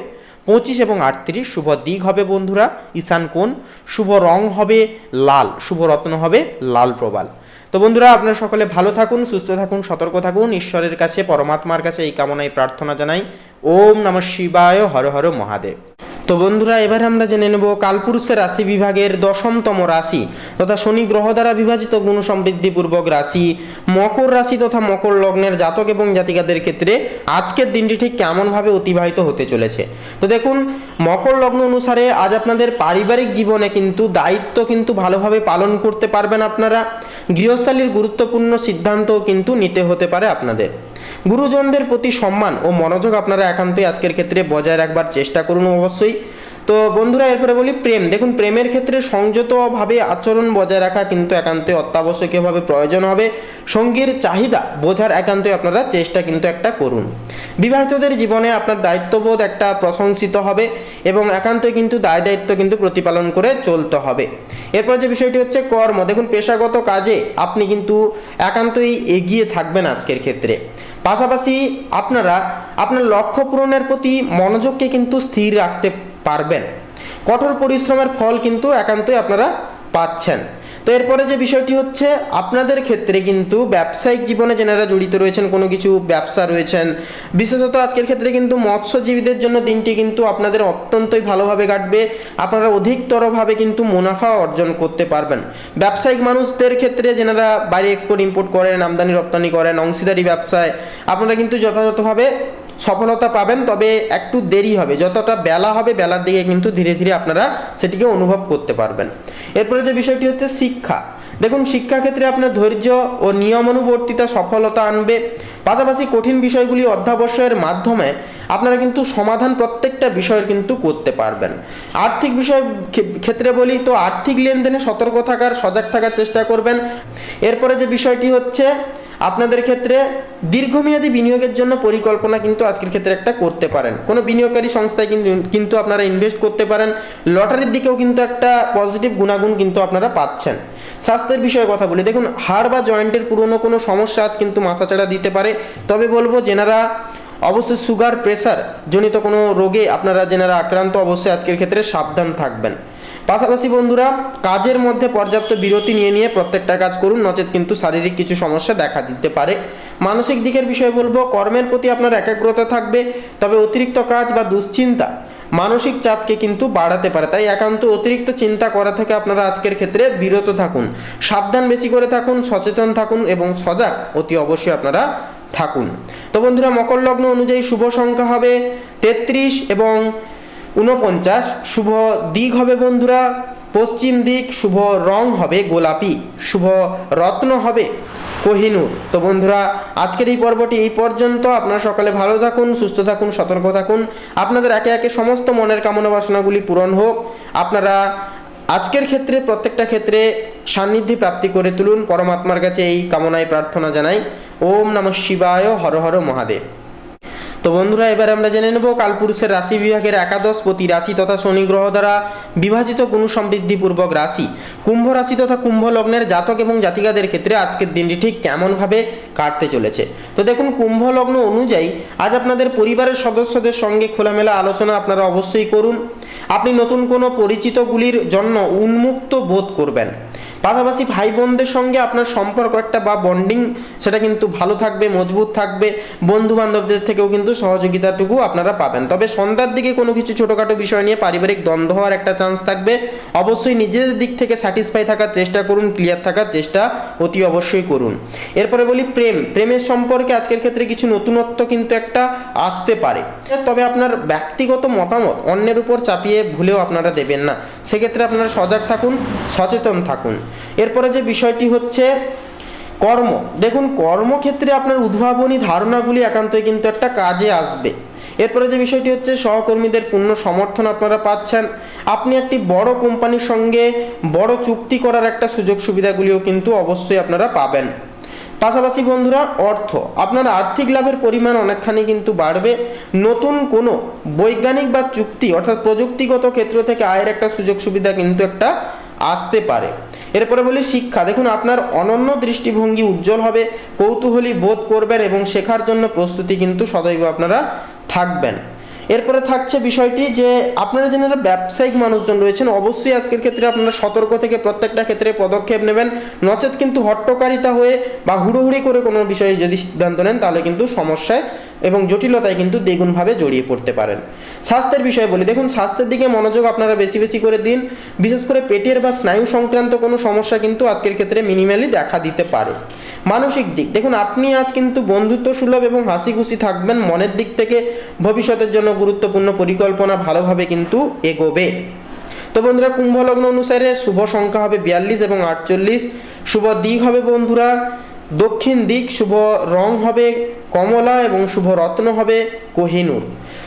25 এবং 38, শুভ দিক হবে বন্ধুরা ঈশান কোণ, শুভ রং হবে লাল, শুভ রত্ন হবে লাল প্রবাল। তো বন্ধুরা, আপনারা সকলে ভালো থাকুন, সুস্থ থাকুন, সতর্ক থাকুন। ঈশ্বরের কাছে, পরমাত্মার কাছে এই কামনায় প্রার্থনা জানাই। ওম নমঃ শিবায়, হর হর মহাদেব। তো বন্ধুরা, এবারে আমরা জেনে নেব কালপুরুষের রাশি বিভাগের 10তম রাশি তথা শনি গ্রহ দ্বারা বিভাজিত গুণ সমৃদ্ধিপূর্বক রাশি মকর রাশি তথা মকর লগ্নের জাতক এবং জাতিকাদের ক্ষেত্রে আজকের দিনটি ঠিক কেমনভাবে অতিবাহিত হতে চলেছে। তো দেখুন, মকর লগ্ন অনুসারে আজ আপনাদের পারিবারিক জীবনে কিন্তু দায়িত্ব কিন্তু ভালোভাবে পালন করতে পারবেন আপনারা। গৃহস্থালির গুরুত্বপূর্ণ সিদ্ধান্তও কিন্তু নিতে হতে পারে আপনাদের। গুরুজনদের প্রতি সম্মান ও মনোযোগ আপনারা একান্তই আজকের ক্ষেত্রে বজায় রাখবার চেষ্টা করুন অবশ্যই। তো বন্ধুরা, এরপরে বলি প্রেম। দেখুন, প্রেমের ক্ষেত্রে সংযতভাবে আচরণ বজায় রাখা কিন্তু একান্তই অত্যাবশ্যকীয়ভাবে প্রয়োজন হবে। সঙ্গীর চাহিদা বোঝার একান্তই আপনারা চেষ্টা কিন্তু একটা করুন। বিবাহিতদের জীবনে আপনার দায়িত্ববোধ একটা প্রশংসিত হবে এবং একান্তই কিন্তু দায় দায়িত্ব কিন্তু প্রতিপালন করে চলতে হবে। এরপর যে বিষয়টি হচ্ছে কর্ম। দেখুন, পেশাগত কাজে আপনি কিন্তু একান্তই এগিয়ে থাকবেন আজকের ক্ষেত্রে। পাশাপাশি আপনারা আপনার লক্ষ্য পূরণের প্রতি মনোযোগকে কিন্তু স্থির রাখতে পারবেন। কঠোর পরিশ্রমের ফল কিন্তু একান্তই আপনারা পাচ্ছেন। তো এরপরে যে বিষয়টি হচ্ছে, আপনাদের ক্ষেত্রে কিন্তু ব্যবসায়িক জীবনে যারা জড়িত রয়েছেন, কোনো কিছু ব্যবসা রয়েছেন, বিশেষত আজকের ক্ষেত্রে কিন্তু মৎস্যজীবীদের জন্য দিনটি কিন্তু আপনাদের অত্যন্তই ভালোভাবে কাটবে। আপনারা অধিকতরভাবে কিন্তু মুনাফা অর্জন করতে পারবেন। ব্যবসায়িক মানুষদের ক্ষেত্রে যারা বাইরে এক্সপোর্ট ইম্পোর্ট করেন, আমদানি রপ্তানি করেন, অংশীদারি ব্যবসায় আপনারা কিন্তু যথাযথভাবে সফলতা পাবেন। তবে একটু দেরি হবে, যতটা বেলা হবে বেলার দিকে কিন্তু ধীরে ধীরে আপনারা সেটিকে অনুভব করতে পারবেন। এরপরে যে বিষয়টি হচ্ছে শিক্ষা। দেখুন, শিক্ষাক্ষেত্রে আপনার ধৈর্য ও নিয়মানুবর্তিতা সফলতা আনবে। পাশাপাশি কঠিন বিষয়গুলি অধ্যাবসায়ের মাধ্যমে আপনারা কিন্তু সমাধান প্রত্যেকটা বিষয়ের কিন্তু করতে পারবেন। আর্থিক বিষয়ের ক্ষেত্রে বলি, তো আর্থিক লেনদেনে সতর্ক থাকার, সজাগ থাকার চেষ্টা করবেন। এরপরে যে বিষয়টি হচ্ছে, আপনাদের ক্ষেত্রে দীর্ঘমেয়াদী বিনিয়োগের জন্য পরিকল্পনা কিন্তু আজকের ক্ষেত্রে একটা করতে পারেন। কোনো বিনিয়োগকারী সংস্থায় কিন্তু আপনারা ইনভেস্ট করতে পারেন। লটারির দিকেও কিন্তু একটা পজিটিভ গুণাগুণ কিন্তু আপনারা পাচ্ছেন। স্বাস্থ্যের বিষয়ে কথা বলি। দেখুন, হাড় বা জয়েন্টের পুরনো কোনো সমস্যা আজ কিন্তু মাথাচাড়া দিতে পারে। তবে বলবো, যেনারা অবশ্যই সুগার প্রেসার জনিত কোনো রোগে আপনারা যেনারা আক্রান্ত অবশ্যই আজকের ক্ষেত্রে সাবধান থাকবেন। পাশাপাশি বন্ধুরা কাজের মধ্যে পর্যাপ্ত বিরতি নিয়ে প্রত্যেকটা কাজ করুন, নচেত কিন্তু শারীরিক কিছু সমস্যা দেখা দিতে পারে। মানসিক দিকের বিষয় বলবো, কর্মের প্রতি আপনার একাগ্রতা থাকবে, তবে অতিরিক্ত কাজ বা দুশ্চিন্তা মানসিক চাপকে কিন্তু বাড়াতে পারে, তাই একান্ত অতিরিক্ত চিন্তা করা থেকে আপনারা আজকের ক্ষেত্রে বিরত থাকুন, সাবধান বেশি করে থাকুন, সচেতন থাকুন এবং সজাগ অতি অবশ্যই আপনারা থাকুন। তো বন্ধুরা মকর লগ্ন অনুযায়ী শুভ সংখ্যা হবে 33 এবং 49, শুভ দিক হবে বন্ধুরা পশ্চিম দিক, শুভ রং হবে গোলাপি, শুভ রত্ন হবে কোহিনূর। তো বন্ধুরা আজকের এই পর্বটি এই পর্যন্ত। আপনারা সকালে ভালো থাকুন, সুস্থ থাকুন, সতর্ক থাকুন, আপনাদের একে একে সমস্ত মনের কামনা বাসনাগুলি পূরণ হোক। আপনারা আজকের ক্ষেত্রে প্রত্যেকটা ক্ষেত্রে সান্নিধ্যে প্রাপ্তি করে তুলুন, পরমাত্মার কাছে এই কামনায় প্রার্থনা জানাই। ওম নমঃ শিবায়, হর হর মহাদেব। তো বন্ধুরা এবার আমরা জেনে নেব কালপুরুষের রাশি বিভাগের একাদশ প্রতি রাশি তথা শনি গ্রহ দ্বারা বিভাজিত গুণ সমৃদ্ধিপূর্বক রাশি কুম্ভ রাশি তথা কুম্ভ লগ্নের জাতক এবং জাতিকাদের ক্ষেত্রে আজকের দিনটি ঠিক কেমনভাবে কাটতে চলেছে। তো দেখুন, কুম্ভ লগ্ন অনুযায়ী আজ আপনাদের পরিবারের সদস্যদের সঙ্গে খোলামেলা আলোচনা আপনারা অবশ্যই করুন। আপনি নতুন কোনো পরিচিতগুলির জন্য উন্মুক্ত বোধ করবেন। পাশাপাশি ভাই বোনদের সঙ্গে আপনার সম্পর্ক একটা বা বন্ডিং সেটা কিন্তু ভালো থাকবে, মজবুত থাকবে। বন্ধু বান্ধবদের থেকেও কিন্তু সহযোগিতাটুকু আপনারা পাবেন। তবে সন্ধ্যার দিকে কোনো কিছু ছোটোখাটো বিষয় নিয়ে পারিবারিক দ্বন্দ্ব হওয়ার একটা চান্স থাকবে। অবশ্যই নিজেদের দিক থেকে স্যাটিসফাই থাকার চেষ্টা করুন, ক্লিয়ার থাকার চেষ্টা অতি অবশ্যই করুন। এরপরে বলি প্রেমের সম্পর্কে আজকের ক্ষেত্রে কিছু নতুনত্ব কিন্তু একটা আসতে পারে, তবে আপনার ব্যক্তিগত মতামত অন্যের উপর চাপিয়ে ভুলেও আপনারা দেবেন না। সেক্ষেত্রে আপনারা সজাগ থাকুন, সচেতন থাকুন। এরপরে যে বিষয়টি হচ্ছে কর্ম, দেখুন কর্মক্ষেত্রে আপনার উদ্ভাবনী ধারণাগুলি একান্তই কিন্তু একটা কাজে আসবে। এরপরে যে বিষয়টি হচ্ছে সহকর্মীদের পূর্ণ সমর্থন আপনারা পাচ্ছেন। আপনি একটি বড় কোম্পানির সঙ্গে বড় চুক্তি করার একটা সুযোগ সুবিধাগুলিও কিন্তু অবশ্যই আপনারা পাবেন। পাশাপাশি বন্ধুরা আপনার আর্থিক লাভের পরিমাণ অনেকখানি কিন্তু বাড়বে। নতুন কোনো বৈজ্ঞানিক বা চুক্তি অর্থাৎ প্রযুক্তিগত ক্ষেত্র থেকে আয়ের একটা সুযোগ সুবিধা কিন্তু একটা আসতে পারে। এরপরে বলি শিক্ষা, দেখুন আপনার অনন্য দৃষ্টিভঙ্গি উজ্জ্বল হবে, কৌতূহলী বোধ করবেন এবং শেখার জন্য প্রস্তুতি কিন্তু সদৈব আপনারা থাকবেন। এরপরে থাকছে বিষয়টি যে আপনারা যারা ব্যবসায়িক মানুষজন রয়েছেন অবশ্যই আজকের ক্ষেত্রে আপনারা সতর্ক থেকে প্রত্যেকটা ক্ষেত্রে পদক্ষেপ নেবেন, নচেত কিন্তু হট্টকারিতা হয়ে বা হুড়োহুড়ি করে কোনো বিষয়ে যদি সিদ্ধান্ত নেন তাহলে কিন্তু সমস্যায় এবং জটিলতায় কিন্তু দ্বিগুণভাবে জড়িয়ে পড়তে পারেন। স্বাস্থ্যের বিষয়ে বলি, দেখুন স্বাস্থ্যের দিকে মনোযোগ আপনারা বেশি বেশি করে দিন। বিশেষ করে পেটের বা স্নায়ু সংক্রান্ত কোনো সমস্যা কিন্তু আজকের ক্ষেত্রে মিনিমালি দেখা দিতে পারে। মানসিক দিক, দেখুন আপনি আজ কিন্তু বন্ধুত্ব সুলভ এবং হাসি খুশি থাকবেন। মনের দিক থেকে ভবিষ্যতের জন্য গুরুত্বপূর্ণ পরিকল্পনা ভালোভাবে কিন্তু এগোবে। তো বন্ধুরা কুম্ভ লগ্ন অনুসারে শুভ সংখ্যা হবে 42 এবং 48, শুভ দিক হবে বন্ধুরা দক্ষিণ দিক, শুভ রং হবে কমলা এবং শুভ রত্ন হবে কোহিনূর।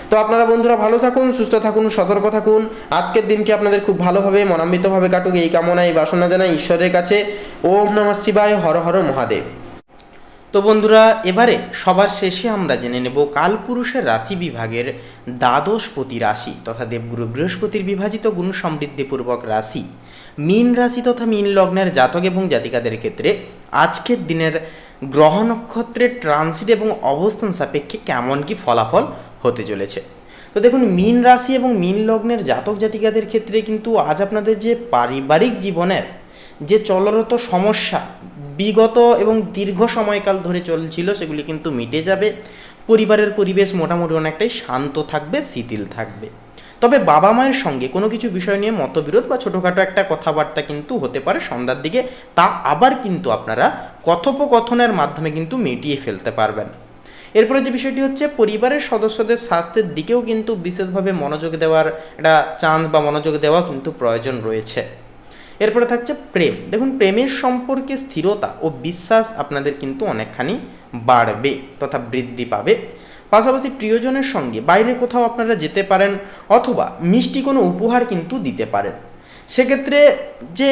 তো আপনারা বন্ধুরা ভালো থাকুন, সুস্থ থাকুন, সতর্ক থাকুন। আজকের দিনটি আপনাদের খুব ভালোভাবে মনান্বিতভাবে কাটুক এই কামনায় বাসনা জানাই ঈশ্বরের কাছে। ওম নমঃ শিবায়, হর হর মহাদেব। তো বন্ধুরা এবারে সবার শেষে আমরা জেনে নেব কালপুরুষের রাশি বিভাগের দ্বাদশপতি রাশি তথা দেবগুরু বৃহস্পতির বিভাজিত গুণ সমৃদ্ধিপূর্বক রাশি মীন রাশি তথা মীন লগ্নের জাতক এবং জাতিকাদের ক্ষেত্রে আজকের দিনের গ্রহ নক্ষত্রের ট্রানজিট এবং অবস্থান সাপেক্ষে কেমন কি ফলাফল হতে চলেছে। তো দেখুন মীন রাশি এবং মীন লগ্নের জাতক জাতিকাদের ক্ষেত্রে কিন্তু আজ আপনাদের যে পারিবারিক জীবনের যে চলরত সমস্যা বিগত এবং দীর্ঘ সময়কাল ধরে চলছিল সেগুলি কিন্তু মিটে যাবে। পরিবারের পরিবেশ মোটামুটি অনেকটাই শান্ত থাকবে, শিথিল থাকবে। তবে বাবা মায়ের সঙ্গে কোনো কিছু বিষয় নিয়ে মতবিরোধ বা ছোটোখাটো একটা কথাবার্তা কিন্তু হতে পারে সন্ধ্যার দিকে, তা আবার কিন্তু আপনারা কথোপকথনের মাধ্যমে কিন্তু মিটিয়ে ফেলতে পারবেন। এরপরে যে বিষয়টি হচ্ছে পরিবারের সদস্যদের স্বাস্থ্যের দিকেও কিন্তু বিশেষভাবে মনোযোগ দেওয়ার একটা চান্স বা মনোযোগ দেওয়া কিন্তু প্রয়োজন রয়েছে। এরপরে থাকছে প্রেম, দেখুন প্রেমের সম্পর্কে স্থিরতা ও বিশ্বাস আপনাদের কিন্তু অনেকখানি বাড়বে তথা বৃদ্ধি পাবে। পাশাপাশি প্রিয়জনের সঙ্গে বাইরে কোথাও আপনারা যেতে পারেন অথবা মিষ্টি কোনো উপহার কিন্তু দিতে পারেন। সেক্ষেত্রে যে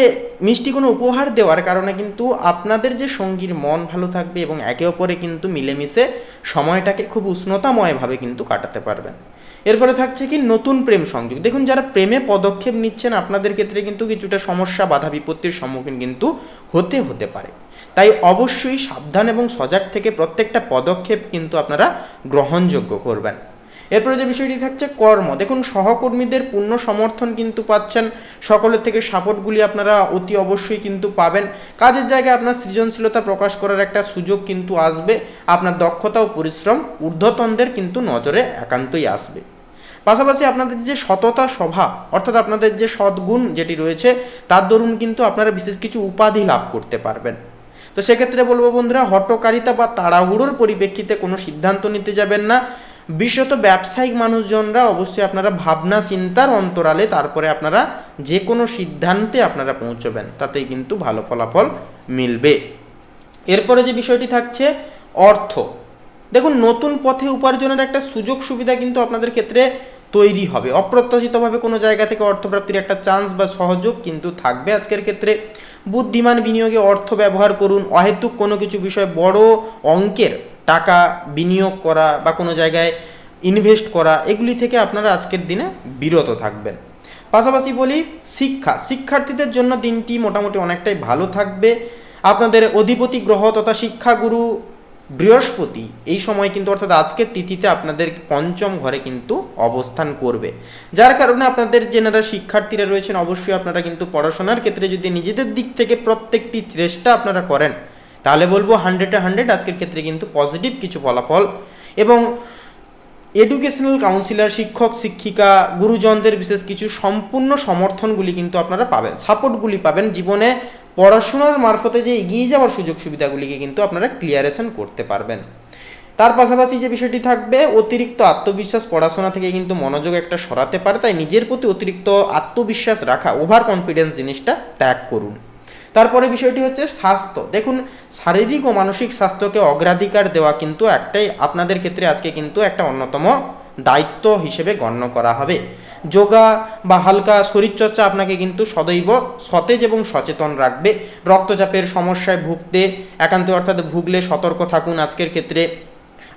মিষ্টি কোনো উপহার দেওয়ার কারণে কিন্তু আপনাদের যে সঙ্গীর মন ভালো থাকবে এবং একে অপরে কিন্তু মিলেমিশে সময়টাকে খুব উষ্ণতাময়ভাবে কিন্তু কাটাতে পারবেন। এরপরে থাকছে কি নতুন প্রেম সংযোগ, দেখুন যারা প্রেমে পদক্ষেপ নিচ্ছেন আপনাদের ক্ষেত্রে কিন্তু কিছুটা সমস্যা বাধা বিপত্তির সম্মুখীন কিন্তু হতে পারে। তাই অবশ্যই সাবধান এবং সজাগ থেকে প্রত্যেকটা পদক্ষেপ কিন্তু আপনারা গ্রহণযোগ্য করবেন। এরপরে যে বিষয়টি থাকছে কর্ম, দেখুন সহকর্মীদের পূর্ণ সমর্থন কিন্তু পাচ্ছেন, সকলের থেকে সাপোর্টগুলি আপনারা অতি অবশ্যই কিন্তু পাবেন। কাজের জায়গায় আপনার সৃজনশীলতা প্রকাশ করার একটা সুযোগ কিন্তু আসবে, আপনার দক্ষতা ও পরিশ্রম ঊর্ধ্বতনদের কিন্তু নজরে একান্তই আসবে। পাশাপাশি আপনাদের যে সততা স্বভাব অর্থাৎ আপনাদের যে সদ্গুণ যেটি রয়েছে তার দরুন কিন্তু আপনারা বিশেষ কিছু উপাধি লাভ করতে পারবেন। তো সেক্ষেত্রে বলবো বন্ধুরা, হঠকারিতা বা তাড়াহুড়োর পরিপ্রেক্ষিতে কোনো সিদ্ধান্ত নিতে যাবেন না। বিশেষত ব্যবসায়িক মানুষজনরা অবশ্যই আপনারা ভাবনা চিন্তার অন্তরালে তারপরে আপনারা যে কোনো সিদ্ধান্তে আপনারা পৌঁছবেন, তাতেই কিন্তু ভালো ফলাফল মিলবে। এরপরে যে বিষয়টি থাকছে অর্থ, দেখুন নতুন পথে উপার্জনের একটা সুযোগ সুবিধা কিন্তু আপনাদের ক্ষেত্রে তৈরি হবে। অপ্রত্যাশিতভাবে কোনো জায়গা থেকে অর্থপ্রাপ্তির একটা চান্স বা সহযোগ কিন্তু থাকবে আজকের ক্ষেত্রে। বুদ্ধিমান বিনিয়োগে অর্থ ব্যবহার করুন। অহেতুক কোনো কিছু বিষয়ে বড় অঙ্কের টাকা বিনিয়োগ করা বা কোনো জায়গায় ইনভেস্ট করা, এগুলি থেকে আপনারা আজকের দিনে বিরত থাকবেন। পাশাপাশি বলি শিক্ষার্থীদের জন্য দিনটি মোটামুটি অনেকটাই ভালো থাকবে। আপনাদের অধিপতি গ্রহ তথা শিক্ষাগুরু বৃহস্পতি এই সময় কিন্তু অর্থাৎ আজকের তিথিতে আপনাদের পঞ্চম ঘরে কিন্তু অবস্থান করবে, যার কারণে আপনাদের যেনারা শিক্ষার্থীরা রয়েছেন অবশ্যই আপনারা কিন্তু পড়াশোনার ক্ষেত্রে যদি নিজেদের দিক থেকে প্রত্যেকটি চেষ্টা আপনারা করেন তাহলে বলবো 100-100 আজকের ক্ষেত্রে কিন্তু পজিটিভ কিছু ফলাফল। এবং এডুকেশনাল কাউন্সিলর, শিক্ষক শিক্ষিকা, গুরুজনদের বিশেষ কিছু সম্পূর্ণ সমর্থনগুলি কিন্তু আপনারা পাবেন, সাপোর্টগুলি পাবেন। জীবনে পড়াশোনার মারফতে যে এগিয়ে যাওয়ার সুযোগ সুবিধাগুলিকে কিন্তু আপনারা ক্লিয়ারেশন করতে পারবেন। তার পাশাপাশি যে বিষয়টি থাকবে অতিরিক্ত আত্মবিশ্বাস পড়াশোনা থেকে কিন্তু মনোযোগ একটা সরাতে পারে, তাই নিজের প্রতি অতিরিক্ত আত্মবিশ্বাস রাখা, ওভার কনফিডেন্স জিনিসটা ত্যাগ করুন। তারপরে বিষয়টি হচ্ছে স্বাস্থ্য, দেখুন শারীরিক ও মানসিক স্বাস্থ্যকে অগ্রাধিকার দেওয়া কিন্তু একটাই আপনাদের ক্ষেত্রে আজকে কিন্তু একটা অন্যতম দায়িত্ব হিসেবে গণ্য করা হবে। যোগা বা হালকা শরীরচর্চা আপনাকে কিন্তু সদৈব সতেজ এবং সচেতন রাখবে। রক্তচাপের সমস্যায় ভুগতে একান্ত অর্থাৎ ভুগলে সতর্ক থাকুন আজকের ক্ষেত্রে।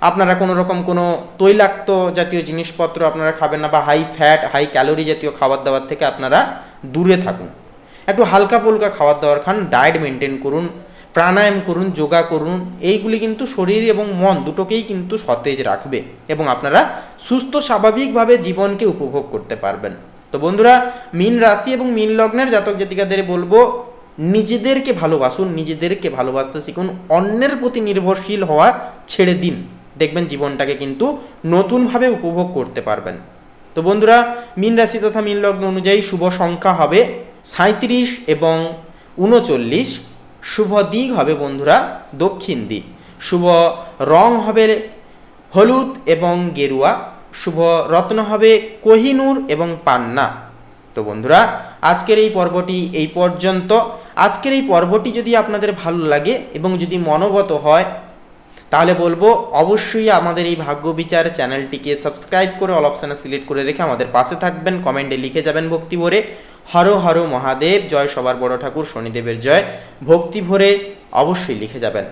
আপনারা কোনো রকম কোনো তৈলাক্ত জাতীয় জিনিসপত্র আপনারা খাবেন না, বা হাই ফ্যাট হাই ক্যালোরি জাতীয় খাবার দাবার থেকে আপনারা দূরে থাকুন। একটু হালকা ফুলকা খাবার দাবার খান, ডায়েট মেনটেন করুন, প্রাণায়াম করুন, যোগা করুন। এইগুলি কিন্তু শরীর এবং মন দুটোকেই কিন্তু সতেজ রাখবে এবং আপনারা সুস্থ স্বাভাবিকভাবে জীবনকে উপভোগ করতে পারবেন। তো বন্ধুরা, মীন রাশি এবং মীন লগ্নের জাতক জাতিকাদের বলবো নিজেদেরকে ভালোবাসুন, নিজেদেরকে ভালোবাসতে শিখুন, অন্যের প্রতি নির্ভরশীল হওয়া ছেড়ে দিন, দেখবেন জীবনটাকে কিন্তু নতুনভাবে উপভোগ করতে পারবেন। তো বন্ধুরা, মীন রাশি তথা মীন লগ্ন অনুযায়ী শুভ সংখ্যা হবে 37 এবং 39। শুভ দিক হবে বন্ধুরা দক্ষিণ দিক। শুভ রং হবে হলুদ এবং গেরুয়া। শুভ রত্ন হবে কোহিনূর এবং পান্না। তো বন্ধুরা, আজকের এই পর্বটি এই পর্যন্ত। আজকের এই পর্বটি যদি আপনাদের ভালো লাগে এবং যদি মনোগত হয় তাহলে বলবো অবশ্যই আমাদের এই ভাগ্য বিচার চ্যানেলটিকে সাবস্ক্রাইব করে অল অপশানে সিলেক্ট করে রেখে আমাদের পাশে থাকবেন। কমেন্টে লিখে যাবেন ভক্তি ভরে হর হর মহাদেব জয়, সবার বড় ঠাকুর শনিদেবের জয়, ভক্তি ভরে অবশ্যই লিখে যাবেন।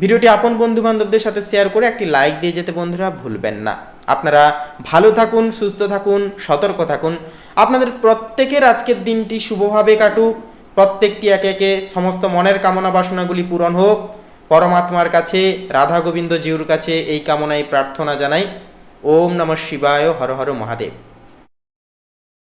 ভিডিওটি আপন বন্ধু বান্ধবদের সাথে শেয়ার করে একটি লাইক দিয়ে যেতে বন্ধুরা ভুলবেন না। আপনারা ভালো থাকুন, সুস্থ থাকুন, সতর্ক থাকুন। আপনাদের প্রত্যেকের আজকের দিনটি শুভভাবে কাটুক। প্রত্যেকটি একে একে সমস্ত মনের কামনা বাসনাগুলি পূরণ হোক। পরমাত্মার কাছে, রাধা গোবিন্দ জিউর কাছে এই কামনাই প্রার্থনা জানাই। ওম নমঃ শিবায়, হর হর মহাদেব।